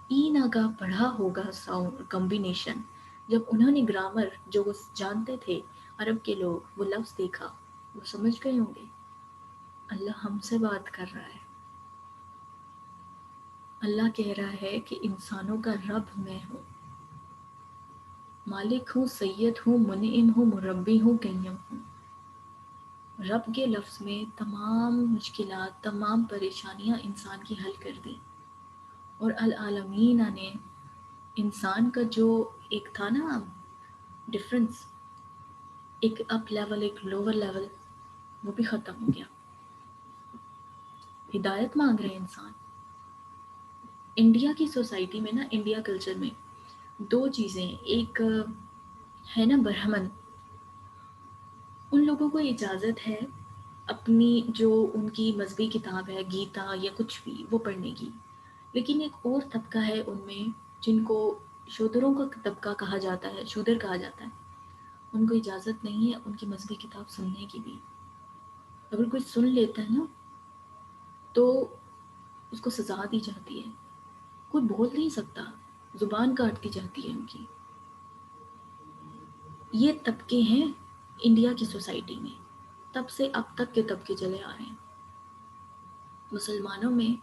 اینا کا پڑھا ہوگا ساؤنڈ کمبینیشن، جب انہوں نے گرامر جو وہ جانتے تھے عرب کے لوگ، وہ لفظ دیکھا، وہ سمجھ گئے ہوں گے اللہ ہم سے بات کر رہا ہے. اللہ کہہ رہا ہے کہ انسانوں کا رب میں ہوں، مالک ہوں، سید ہوں، منعم ہوں، مربی ہوں، قیم ہوں. رب کے لفظ میں تمام مشکلات، تمام پریشانیاں انسان کی حل کر دی. اور العالمین نے انسان کا جو ایک تھا نا ڈفرنس، ایک اپ لیول ایک لوور لیول، وہ بھی ختم ہو گیا. ہدایت مانگ رہے انسان. انڈیا کی سوسائٹی میں نا، انڈیا کلچر میں دو چیزیں، ایک ہے نا برہمن، ان لوگوں کو اجازت ہے اپنی جو ان کی مذہبی کتاب ہے گیتا یا کچھ بھی وہ پڑھنے کی. لیکن ایک اور طبقہ ہے ان میں جن کو شودروں کا طبقہ کہا جاتا ہے، شودر کہا جاتا ہے. ان کو اجازت نہیں ہے ان کی مذہبی کتاب سننے کی بھی. اگر کوئی سن لیتا ہے نا تو اس کو سزا دی جاتی ہے. کوئی بول نہیں سکتا, زبان کاٹ دی جاتی ہے ان کی. یہ طبقے ہیں انڈیا کی سوسائٹی میں, تب سے اب تک کے طبقے چلے آ رہے ہیں. مسلمانوں میں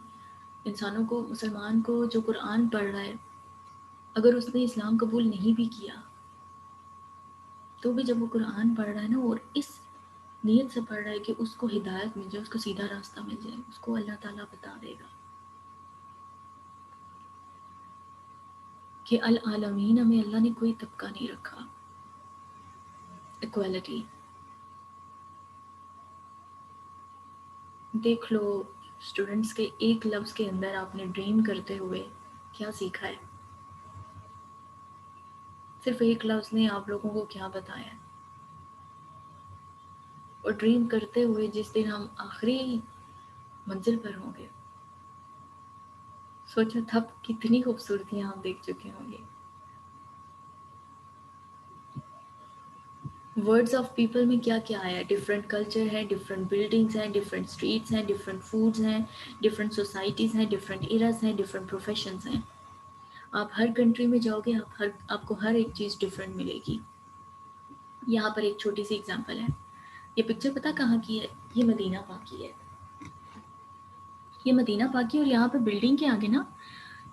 انسانوں کو, مسلمان کو جو قرآن پڑھ رہا ہے, اگر اس نے اسلام قبول نہیں بھی کیا تو بھی جب وہ قرآن پڑھ رہا ہے نا, اور اس نیت سے پڑھ رہا ہے کہ اس کو ہدایت مل جائے, اس کو سیدھا راستہ مل جائے, اس کو اللہ تعالیٰ بتا دے گا کہ العالمین میں اللہ نے کوئی طبقہ نہیں رکھا. ایکوالٹی. دیکھ لو اسٹوڈنٹس کے ایک لفظ کے اندر آپ نے ڈریم کرتے ہوئے کیا سیکھا ہے. صرف ایک لفظ نے آپ لوگوں کو کیا بتایا ہے. اور ڈریم کرتے ہوئے جس دن ہم آخری منزل پر ہوں گے, سوچو تب کتنی خوبصورتیاں ہم دیکھ چکے ہوں گے. ورڈز آف پیپل میں کیا کیا آیا, ڈفرینٹ کلچر ہے, ڈفرینٹ بلڈنگس ہیں, ڈفرینٹ اسٹریٹس ہیں, ڈفرینٹ فوڈز ہیں, ڈفرینٹ سوسائٹیز ہیں, ڈفرینٹ ایراز ہیں, ڈفرینٹ پروفیشنز ہیں. آپ ہر کنٹری میں جاؤ گے, آپ کو ہر ایک چیز ڈفرینٹ ملے گی. یہاں پر ایک چھوٹی سی اگزامپل ہے. یہ پکچر پتہ کہاں کی ہے؟ یہ مدینہ پاک کی ہے. یہ مدینہ پاک کی, اور یہاں پہ بلڈنگ کے آگے نا,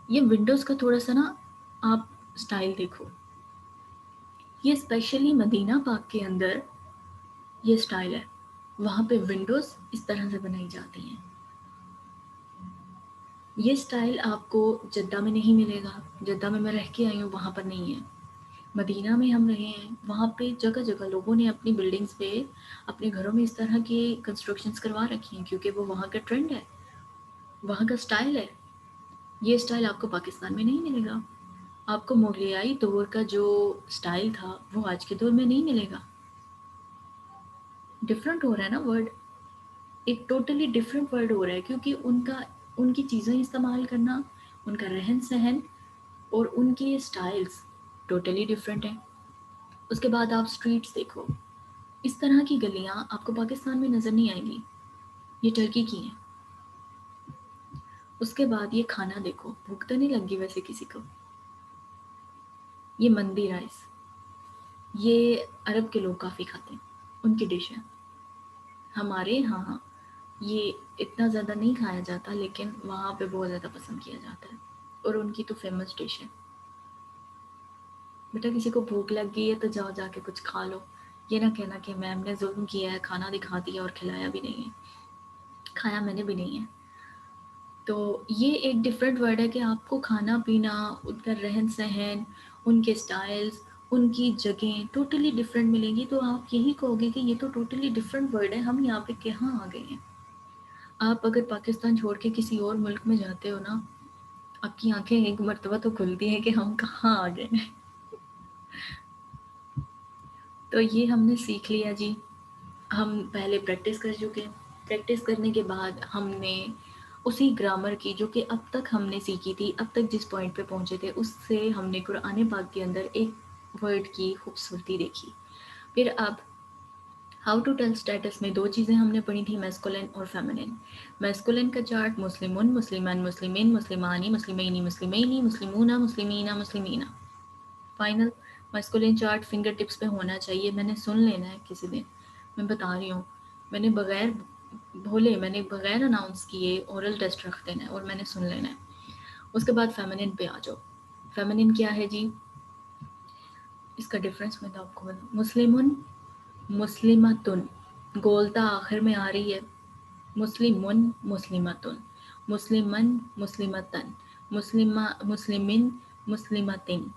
یہ ونڈوز کا تھوڑا سا نا آپ سٹائل دیکھو. یہ اسپیشلی مدینہ پاک کے اندر یہ سٹائل ہے. وہاں پہ ونڈوز اس طرح سے بنائی جاتی ہیں. یہ سٹائل آپ کو جدہ میں نہیں ملے گا. جدہ میں رہ کے آئی ہوں, وہاں پر نہیں ہے. مدینہ میں ہم رہے ہیں, وہاں پہ جگہ جگہ لوگوں نے اپنی بلڈنگز پہ اپنے گھروں میں اس طرح کی کنسٹرکشنز کروا رکھی ہیں, کیونکہ وہ وہاں کا ٹرینڈ ہے, وہاں کا سٹائل ہے. یہ سٹائل آپ کو پاکستان میں نہیں ملے گا. آپ کو موغلیائی دور کا جو سٹائل تھا وہ آج کے دور میں نہیں ملے گا. ڈفرینٹ ہو رہا ہے نا ورڈ, ایک ٹوٹلی ڈفرینٹ ورڈ ہو رہا ہے, کیونکہ ان کی چیزیں استعمال کرنا, ان کا رہن سہن اور ان کی سٹائلز ٹوٹلی ڈفرینٹ ہیں. اس کے بعد آپ سٹریٹس دیکھو, اس طرح کی گلیاں آپ کو پاکستان میں نظر نہیں آئیں گی, یہ ٹرکی کی ہیں. اس کے بعد یہ کھانا دیکھو, بھوک تو نہیں لگی ویسے کسی کو. یہ مندی رائس, یہ عرب کے لوگ کافی کھاتے ہیں, ان کی ڈش ہے. ہمارے ہاں یہ اتنا زیادہ نہیں کھایا جاتا, لیکن وہاں پہ بہت زیادہ پسند کیا جاتا ہے, اور ان کی تو فیمس ڈش ہے. بیٹا کسی کو بھوک لگ گئی ہے تو جاؤ جا کے کچھ کھا لو. یہ نہ کہنا کہ میم نے ظلم کیا ہے, کھانا دکھا دیا اور کھلایا بھی نہیں ہے. کھایا میں نے بھی نہیں ہے. تو یہ ایک ڈفرینٹ ورڈ ہے کہ آپ کو کھانا پینا, ان کا رہن سہن, ان کے سٹائلز, ان کی جگہیں ٹوٹلی ڈفرینٹ ملیں گی. تو آپ یہی کہو گے کہ یہ تو ٹوٹلی ڈفرینٹ ورڈ ہے, ہم یہاں پہ کہاں آ گئے ہیں. آپ اگر پاکستان چھوڑ کے کسی اور ملک میں جاتے ہو نا, آپ کی آنکھیں ایک مرتبہ تو کھلتی ہیں کہ ہم کہاں آ گئے ہیں. تو یہ ہم نے سیکھ لیا جی. ہم پہلے پریکٹس کر چکے, پریکٹس کرنے کے بعد ہم نے اسی گرامر کی جو کہ اب تک ہم نے سیکھی تھی, اب تک جس پوائنٹ پہ پہنچے تھے, اس سے ہم نے قرآن پاک کے اندر ایک ورڈ کی خوبصورتی دیکھی. پھر اب ہاؤ ٹو ٹیل اسٹیٹس میں دو چیزیں ہم نے پڑھی تھیں, میسکولن اور فیمنن. میسکولن کا چارٹ مسلمون, مسلمان, مسلمین, مسلمانی, مسلمینی, مسلمینی, مسلمونہ, مسلمینہ, مسلمینہ. Final masculine chart finger tips پہ ہونا چاہیے. میں نے سن لینا ہے کسی دن, میں بتا رہی ہوں, میں نے بغیر بھولے, میں نے بغیر اناؤنس کیے اورل ٹیسٹ رکھ دینا ہے, اور میں نے سن لینا ہے. اس کے بعد فیمنن پہ آ جاؤ. فیمنن کیا ہے جی, اس کا ڈفرینس میں تو آپ کو بتاؤں. مسلمن, مسلمتن, گولتا آخر میں آ رہی ہے. مسلمن, مسلمتن, مسلمن, مسلمتن, مسلمن, مسلمتن,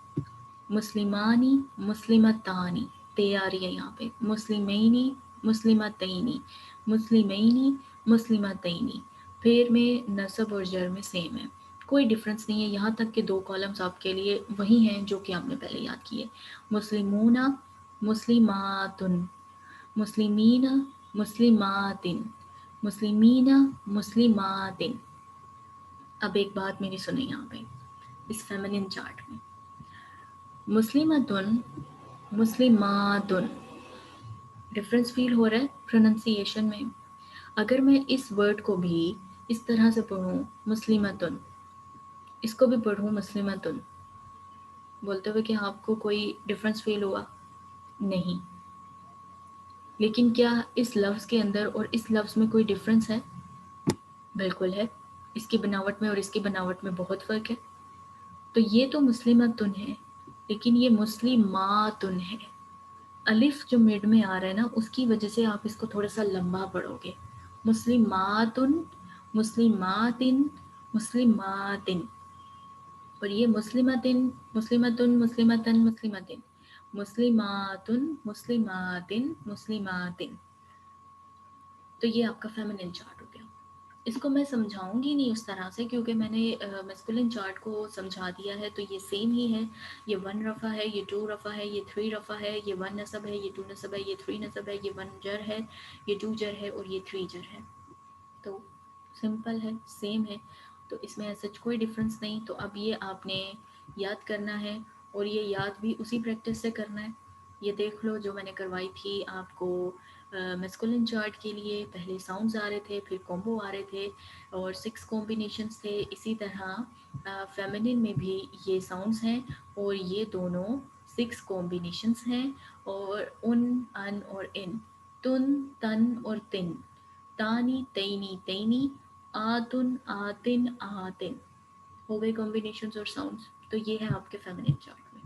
مسلمانی, مسلمتانی, تے آ رہی ہے یہاں پہ. مسلمینی, مسلمتینی, مسلمینی, مسلمتینی. پھر میں نصب اور جر میں سیم ہے, کوئی ڈفرینس نہیں ہے. یہاں تک کہ دو کالمز آپ کے لیے وہی ہیں جو کہ آپ نے پہلے یاد کیے. مسلمون, مسلماتن, مسلمین, مسلماتن, مسلمین, مسلماتن. اب ایک بات میری سنیں یہاں پہ اس فیمنن چارٹ میں. مسلمتن, مسلماتن, ڈفرینس فیل ہو رہا ہے پروننسیشن میں. اگر میں اس ورڈ کو بھی اس طرح سے پڑھوں مسلمتن، اس کو بھی پڑھوں مسلمتن، بولتے ہوئے کہ آپ کو کوئی ڈفرینس فیل ہوا؟ نہیں. لیکن کیا اس لفظ کے اندر اور اس لفظ میں کوئی ڈفرینس ہے؟ بالکل ہے. اس کی بناوٹ میں اور اس کی بناوٹ میں بہت فرق ہے. تو یہ تو مسلمتن ہے، لیکن یہ مسلماتن ہے. الف جو مڈ میں آ رہا ہے نا، اس کی وجہ سے آپ اس کو تھوڑا سا لمبا پڑھو گے. مسلماتن، مسلماتن، مسلماتن. اور یہ مسلمتن، مسلمتن، مسلمتن، مسلمتن، مسلماتن، مسلماتن، مسلماتن. تو یہ آپ کا فیمنن چارٹ ہو گیا. اس کو میں سمجھاؤں گی نہیں اس طرح سے، کیونکہ میں نے میسکولن چارٹ کو سمجھا دیا ہے. تو یہ سیم ہی ہے. یہ 1 رفع ہے، یہ 2 رفع ہے، یہ 3 رفع ہے، یہ 1 نصب ہے، یہ 2 نصب ہے، یہ 3 نصب ہے، یہ 1 جر ہے، یہ 2 جر ہے، اور یہ 3 جر ہے. تو سمپل ہے، سیم ہے. تو اس میں ایسا کوئی ڈفرینس نہیں. تو اب یہ آپ نے یاد کرنا ہے، اور یہ یاد بھی اسی پریکٹس سے کرنا ہے. یہ دیکھ لو جو میں نے کروائی تھی آپ کو میسکولن چارٹ کے لیے. پہلے ساؤنڈز آ رہے تھے، پھر کومبو آ رہے تھے، اور 6 کمبینیشنز تھے. اسی طرح فیمنن میں بھی یہ ساؤنڈز ہیں، اور یہ دونوں 6 کمبینیشنز ہیں. اور ان اور ان، تن، تن اور تن، تانی، تینی، تینی، آتن، آتن، آتن، ہو گئے کمبینیشنز اور ساؤنڈز. تو یہ ہے آپ کے فیمنن چارٹ میں.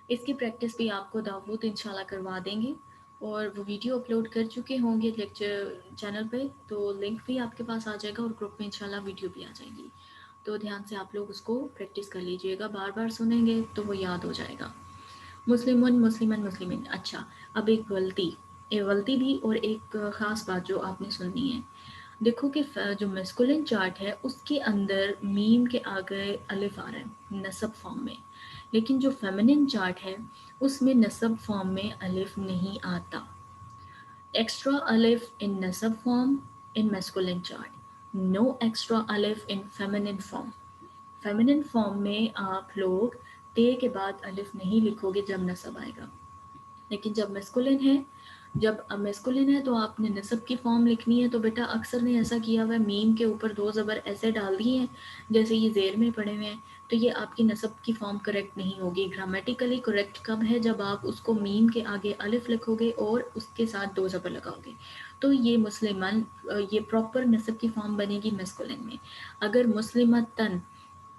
اس کی پریکٹس بھی آپ کو داوود انشاءاللہ کروا دیں گے، اور وہ ویڈیو اپلوڈ کر چکے ہوں گے لیکچر چینل پہ. تو لنک بھی آپ کے پاس آ جائے گا، اور گروپ میں انشاءاللہ ویڈیو بھی آ جائے گی. تو دھیان سے آپ لوگ اس کو پریکٹس کر لیجئے گا. بار بار سنیں گے تو وہ یاد ہو جائے گا. مسلمن، مسلمن، مسلمن. اچھا، اب ایک غلطی بھی اور ایک خاص بات جو آپ نے سننی ہے. دیکھو کہ جو میسکولن چارٹ ہے اس کے اندر میم کے آگے الف آ رہا ہے نصب فارم میں، لیکن جو فیمنن چارٹ ہے اس میں نصب فارم میں الف نہیں آتا. ایکسٹرا الف ان نصب فارم ان میسکولن چارٹ، نو ایکسٹرا الف ان فیمنن فارم. فیمنن فارم میں آپ لوگ تے کے بعد الف نہیں لکھو گے جب نصب آئے گا. لیکن جب میسکولن ہے تو آپ نے نصب کی فارم لکھنی ہے. تو بیٹا اکثر نے ایسا کیا ہوا ہے، میم کے اوپر 2 زبر ایسے ڈال دیے ہیں جیسے یہ زیر میں پڑے ہوئے ہیں. تو یہ آپ کی نصب کی فارم کریکٹ نہیں ہوگی. گرامیٹیکلی کریکٹ کب ہے؟ جب آپ اس کو میم کے آگے الف لکھو گے اور اس کے ساتھ 2 زبر لگاؤ گے. تو یہ مسلمان، یہ پراپر نصب کی فارم بنے گی میسکولن میں. اگر مسلمتن،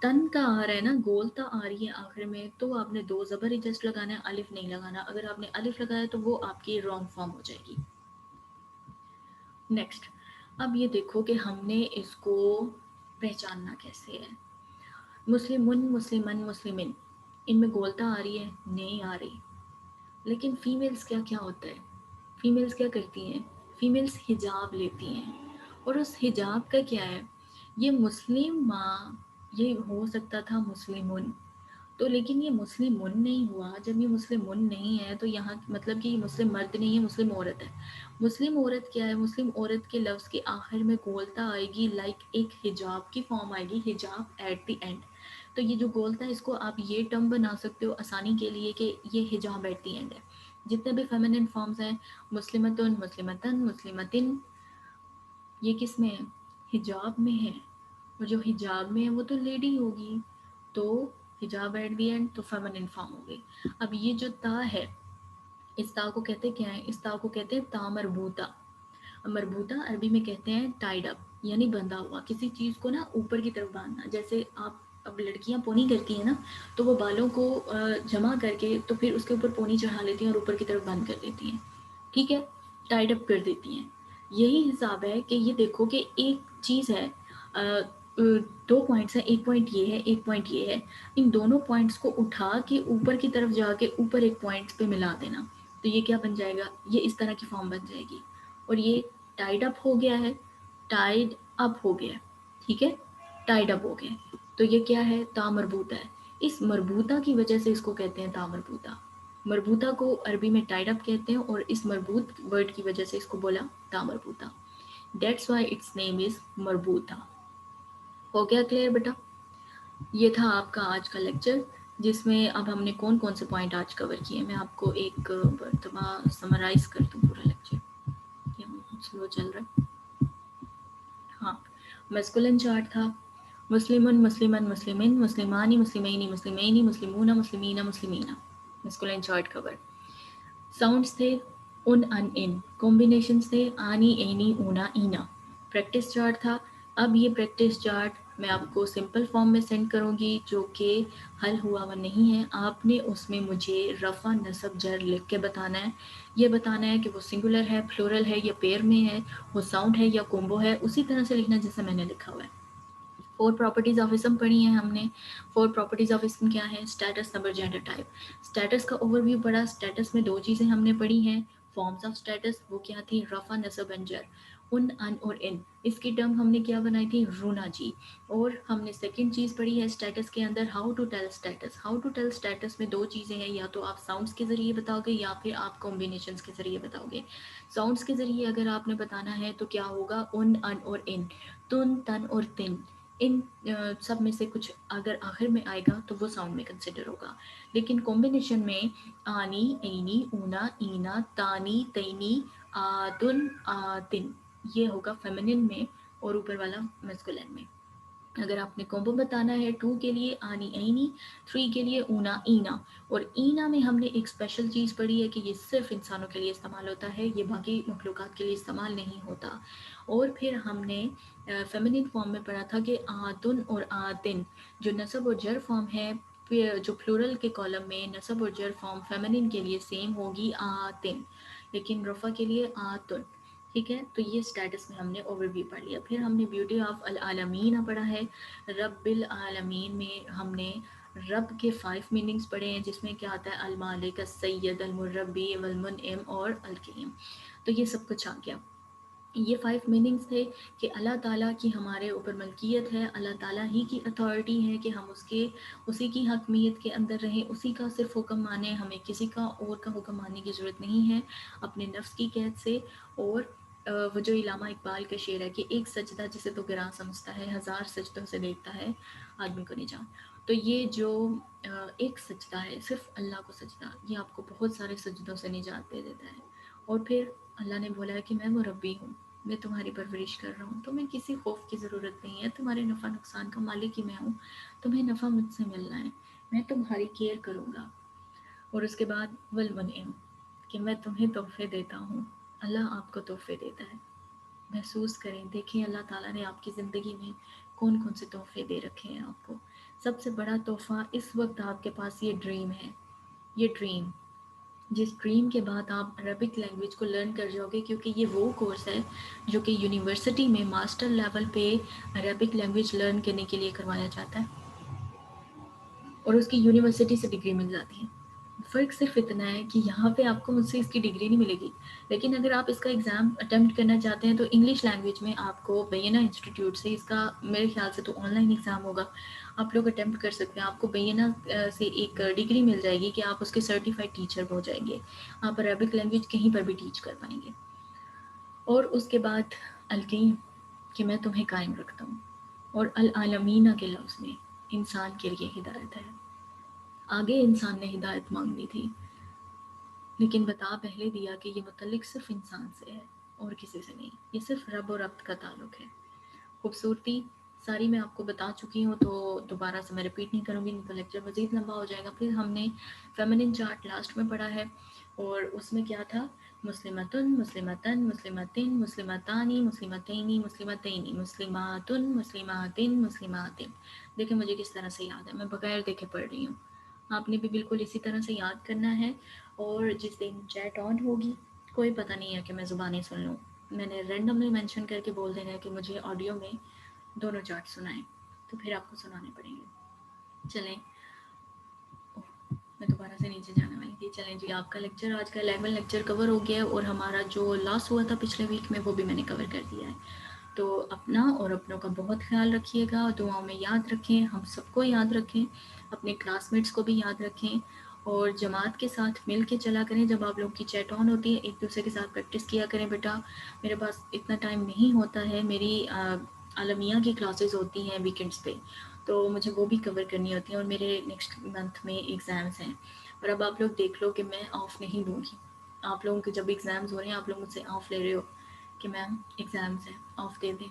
تن کا آ رہا ہے نا، گولتا آ رہی ہے آخر میں، تو آپ نے 2 زبر ہی جسٹ لگانا ہے، الف نہیں لگانا. اگر آپ نے الف لگایا تو وہ آپ کی رانگ فارم ہو جائے گی. نیکسٹ، اب یہ دیکھو کہ ہم نے اس کو پہچاننا کیسے ہے. مسلمن، مسلمن، مسلمن، ان میں گولتا آ رہی ہے؟ نہیں آ رہی. لیکن فیمیلز کیا ہوتا ہے؟ فیمیلز کیا کرتی ہیں؟ فیمیلز حجاب لیتی ہیں. اور اس حجاب کا کیا ہے؟ یہ مسلم ماں، یہ ہو سکتا تھا مسلمن، تو لیکن یہ مسلمن نہیں ہوا. جب یہ مسلمن نہیں ہے تو یہاں مطلب کہ یہ مسلم مرد نہیں ہے، مسلم عورت ہے. مسلم عورت کیا ہے؟ مسلم عورت کے لفظ کے آخر میں گولتا آئے گی، لائک ایک حجاب کی فارم آئے گی، حجاب ایٹ دی اینڈ. تو یہ جو گولتا ہے اس کو آپ یہ ٹرم بنا سکتے ہو آسانی کے لیے کہ یہ حجاب ایٹ دی اینڈ ہے. جتنے بھی فیمنن فارمز ہیں، مسلمتن، مسلمتن، مسلمتن، یہ کس میں ہے؟ حجاب میں ہے. اور جو حجاب میں ہے وہ تو لیڈی ہوگی، تو حجاب ایٹ دی اینڈ تو فیمنن فارم ہو گئی. اب یہ جو تا ہے، اس تا کو کہتے کیا ہے؟ اس تا کو کہتے ہیں تا مربوطہ. مربوطہ عربی میں کہتے ہیں ٹائڈ اپ، یعنی بندھا ہوا. کسی چیز کو نا اوپر کی طرف باندھنا. جیسے آپ اب لڑکیاں پونی کرتی ہیں نا، تو وہ بالوں کو جمع کر کے تو پھر اس کے اوپر پونی چڑھا لیتی ہیں اور اوپر کی طرف بند کر دیتی ہیں. ٹھیک ہے، ٹائڈ اپ کر دیتی ہیں. یہی حساب ہے کہ یہ دیکھو کہ ایک چیز ہے، 2 پوائنٹس ہیں، ایک پوائنٹ یہ ہے، ایک پوائنٹ یہ ہے. ان دونوں پوائنٹس کو اٹھا کے اوپر کی طرف جا کے اوپر ایک پوائنٹ پہ ملا دینا. تو یہ کیا بن جائے گا؟ یہ اس طرح کی فارم بن جائے گی. اور یہ ٹائڈ اپ ہو گیا ہے، ٹائڈ اپ ہو گیا. ٹھیک ہے، ٹائڈ اپ ہو گیا. تو یہ کیا ہے؟ تا مربوطہ ہے. اس مربوطہ کی وجہ سے اس کو کہتے ہیں تا مربوطہ. مربوطہ کو عربی میں ٹائڈ اپ کہتے ہیں، اور اس مربوط ورڈ کی وجہ سے اس کو بولا تا مربوطہ. دیٹس وائی اٹس نیم از مربوطہ. ہو گیا کلیئر بیٹا؟ یہ تھا آپ کا آج کا لیکچر، جس میں اب ہم نے کون سے پوائنٹ آج کور کیے. میں آپ کو ایک مرتبہ سمرائز کر دوں پورا لیکچر. سلو چل رہا ہے. ہاں، میسکولن چارٹ تھا مسلمن مسلمن مسلمن مسلمانی مسلمینی مسلمینی مسلمون مسلمین مسلمین، میسکولن چارٹ کور. ساؤنڈس تھے ان کمبینیشنز تھے آنی اینی اونا اینا. پریکٹس چارٹ تھا. اب یہ پریکٹس چارٹ میں آپ کو سمپل فارم میں سینڈ کروں گی جو کہ حل ہوا ہوا نہیں ہے. آپ نے اس میں مجھے رفع نصب جر لکھ کے بتانا ہے. یہ بتانا ہے کہ وہ سنگولر ہے، پلورل ہے یا پیر میں ہے، وہ ساؤنڈ ہے یا کومبو ہے، اسی طرح سے لکھنا جیسے میں نے لکھا ہوا ہے. 4 پراپرٹیز آف اسم پڑھی ہیں ہم نے. 4 پراپرٹیز آف اسم کیا ہیں؟ States, number, gender, type. States کا اوور ویو پڑھا. اسٹیٹس میں 2 چیزیں ہم نے پڑھی ہیں. فارمز آف اسٹیٹس وہ کیا تھی؟ رفع نصب جر، ان اور ان. اس کی ٹرم ہم نے کیا بنائی تھی؟ رونا جی. اور ہم نے سیکنڈ چیز پڑھی ہے اسٹیٹس کے اندر how to tell status. How to tell status میں 2 چیزیں ہیں، یا تو آپ ساؤنڈس کے ذریعے بتاؤ گے یا پھر آپ کمبینیشنس کے ذریعے بتاؤ گے. ساؤنڈس کے ذریعے اگر آپ نے بتانا ہے تو کیا ہوگا؟ ان اور ان، تن تن اور تن. ان سب میں سے کچھ اگر آخر میں آئے گا تو وہ ساؤنڈ میں کنسیڈر ہوگا. لیکن کمبینیشن میں آنی اینی اونا اینا تانی تینی آدن آتن یہ ہوگا فیمنن میں اور اوپر والا میسکولین میں. اگر آپ نے کومبو بتانا ہے 2 کے لیے آنی اینی، 3 کے لیے اونا اینا. اور اینا میں ہم نے ایک اسپیشل چیز پڑھی ہے کہ یہ صرف انسانوں کے لیے استعمال ہوتا ہے، یہ باقی مخلوقات کے لیے استعمال نہیں ہوتا. اور پھر ہم نے فیمنن فارم میں پڑھا تھا کہ آتن اور آتن جو نصب اور جر فارم ہے، جو پلورل کے کالم میں نصب اور جر فارم فیمنن کے لیے سیم ہوگی آتن، لیکن رفع کے لیے آتن. ٹھیک ہے، تو یہ اسٹیٹس میں ہم نے اوور ویو پڑھ لیا. پھر ہم نے بیوٹی آف العالمین پڑھا ہے. رب العالمین میں ہم نے رب کے 5 میننگز پڑھے ہیں، جس میں کیا آتا ہے؟ المالک، السید، المربی، والمنعم اور الکریم. تو یہ سب کچھ آ گیا. یہ 5 میننگز تھے کہ اللہ تعالیٰ کی ہمارے اوپر ملکیت ہے، اللہ تعالیٰ ہی کی اتھارٹی ہے کہ ہم اسی کی حکمیت کے اندر رہیں، اسی کا صرف حکم مانیں، ہمیں کسی کا اور کا حکم ماننے کی ضرورت نہیں ہے اپنے نفس کی قید سے. اور وہ جو علامہ اقبال کا شعر ہے کہ ایک سجدہ جسے تو گراں سمجھتا ہے، 1000 سجدوں سے دیکھتا ہے آدمی کو نجات. تو یہ جو ایک سجدہ ہے، صرف اللہ کو سجدہ، یہ آپ کو بہت سارے سجدوں سے نجات دے دیتا ہے. اور پھر اللہ نے بولا ہے کہ میں مربی ہوں، میں تمہاری پرورش کر رہا ہوں، تمہیں کسی خوف کی ضرورت نہیں ہے، تمہارے نفع نقصان کا مالک ہی میں ہوں، تمہیں نفع مجھ سے ملنا ہے، میں تمہاری کیئر کروں گا. اور اس کے بعد والمنعم کہ میں تمہیں تحفے دیتا ہوں. اللہ آپ کو تحفے دیتا ہے. محسوس کریں، دیکھیں اللہ تعالیٰ نے آپ کی زندگی میں کون کون سے تحفے دے رکھے ہیں آپ کو. سب سے بڑا تحفہ اس وقت آپ کے پاس یہ ڈریم ہے. یہ ڈریم، جس ڈریم کے بعد آپ عربک لینگویج کو لرن کر جاؤ گے، کیونکہ یہ وہ کورس ہے جو کہ یونیورسٹی میں ماسٹر لیول پہ عربک لینگویج لرن کرنے کے لیے کروایا جاتا ہے اور اس کی یونیورسٹی سے ڈگری مل جاتی ہے. فرق صرف اتنا ہے کہ یہاں پہ آپ کو مجھ سے اس کی ڈگری نہیں ملے گی، لیکن اگر آپ اس کا ایگزام اٹیمپٹ کرنا چاہتے ہیں تو انگلش لینگویج میں آپ کو بینہ انسٹیٹیوٹ سے اس کا میرے خیال سے تو آن لائن ایگزام ہوگا، آپ لوگ اٹیمپٹ کر سکتے ہیں. آپ کو بینہ سے ایک ڈگری مل جائے گی کہ آپ اس کے سرٹیفائڈ ٹیچر ہو جائیں گے، آپ عربک لینگویج کہیں پر بھی ٹیچ کر پائیں گے. اور اس کے بعد القیم کہ میں تمہیں قائم رکھتا ہوں. اور العالمینہ کے لفظ میں انسان کے لیے ہدایت ہے. آگے انسان نے ہدایت مانگنی تھی، لیکن بتا پہلے دیا کہ یہ متعلق صرف انسان سے ہے اور کسی سے نہیں، یہ صرف رب اور عبد کا تعلق ہے. خوبصورتی ساری میں آپ کو بتا چکی ہوں، تو دوبارہ سے میں رپیٹ نہیں کروں گی، نہیں تو لیکچر مزید لمبا ہو جائے گا. پھر ہم نے فیمنن چارٹ لاسٹ میں پڑھا ہے، اور اس میں کیا تھا؟ مسلمتن، مسلمتن، مسلمتن، مسلمتانی، مسلمتینی، مسلمتینی، مسلماتن، مسلماتن، مسلماتن. دیکھیں مجھے کس طرح سے یاد ہے، میں بغیر دیکھے پڑھ رہی ہوں. آپ نے بھی بالکل اسی طرح سے یاد کرنا ہے. اور جس دن چیٹ آن ہوگی، کوئی پتہ نہیں ہے کہ میں زبانیں سن لوں، میں نے رینڈملی مینشن کر کے بول دینا ہے کہ مجھے آڈیو میں دونوں چارٹ سنائیں، تو پھر آپ کو سنانے پڑیں گے. چلیں، میں دوبارہ سے نیچے جانے والی تھی. چلیں جی، آپ کا لیکچر آج کا 11 لیکچر کور ہو گیا ہے، اور ہمارا جو لاس ہوا تھا پچھلے ویک میں وہ بھی میں نے کور کر دیا ہے. تو اپنا اور اپنوں کا بہت خیال رکھیے گا، دعاؤں میں یاد رکھیں، ہم سب کو یاد رکھیں، اپنے کلاس میٹس کو بھی یاد رکھیں، اور جماعت کے ساتھ مل کے چلا کریں. جب آپ لوگ کی چیٹ آن ہوتی ہے ایک دوسرے کے ساتھ پریکٹس کیا کریں. بیٹا میرے پاس اتنا ٹائم نہیں ہوتا ہے، میری عالمیہ کی کلاسز ہوتی ہیں ویکینڈس پہ، تو مجھے وہ بھی کور کرنی ہوتی ہیں، اور میرے نیکسٹ منتھ میں ایگزامس ہیں. اور اب آپ لوگ دیکھ لو کہ میں آف نہیں دوں گی. آپ لوگوں کے جب ایگزامس ہو رہے ہیں آپ لوگ مجھ سے آف لے رہے ہو کہ میم ایگزامس ہیں، آف دے دیں.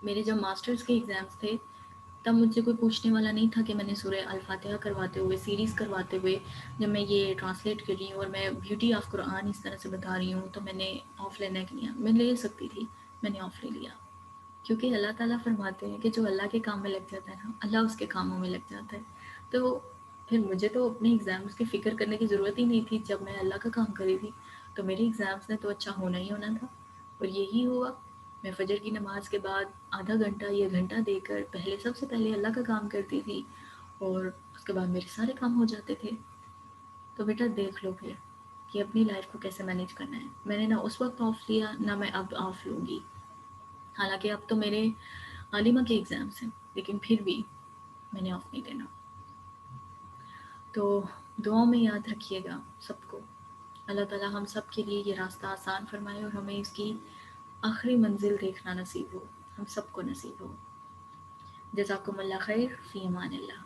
میرے جب ماسٹرز کے ایگزامس تھے تب مجھ سے کوئی پوچھنے والا نہیں تھا کہ میں نے سورہ الفاتحہ کرواتے ہوئے، سیریز کرواتے ہوئے جب میں یہ ٹرانسلیٹ کر رہی ہوں اور میں بیوٹی آف قرآن اس طرح سے بتا رہی ہوں تو میں نے آف لینا ہے کہ نہیں، میں لے سکتی تھی، میں نے آف لے لیا، کیونکہ اللہ تعالیٰ فرماتے ہیں کہ جو اللہ کے کام میں لگ جاتا ہے نا، اللہ اس کے کاموں میں لگ جاتا ہے۔ تو پھر مجھے تو اپنے ایگزامس کی فکر کرنے کی ضرورت ہی نہیں تھی جب میں اللہ کا کام کری تھی، تو میرے ایگزامس نے تو اچھا ہونا ہی ہونا تھا، اور یہی ہوا۔ میں فجر کی نماز کے بعد آدھا گھنٹہ یا گھنٹہ دے کر پہلے سب سے پہلے اللہ کا کام کرتی تھی، اور اس کے بعد میرے سارے کام ہو جاتے تھے۔ تو بیٹا دیکھ لو پھر کہ اپنی لائف کو کیسے مینیج کرنا ہے۔ میں نے نہ اس وقت آف لیا نہ میں اب آف لوں گی، حالانکہ اب تو میرے عالمہ کے ایگزامس ہیں، لیکن پھر بھی میں نے آف نہیں دینا۔ تو دعاؤں میں یاد رکھیے گا سب کو، اللہ تعالیٰ ہم سب کے لیے یہ راستہ آسان فرمائے اور ہمیں اس کی آخری منزل دیکھنا نصیب ہو، ہم سب کو نصیب ہو۔ جزاکم اللہ خیر، فی امان اللہ۔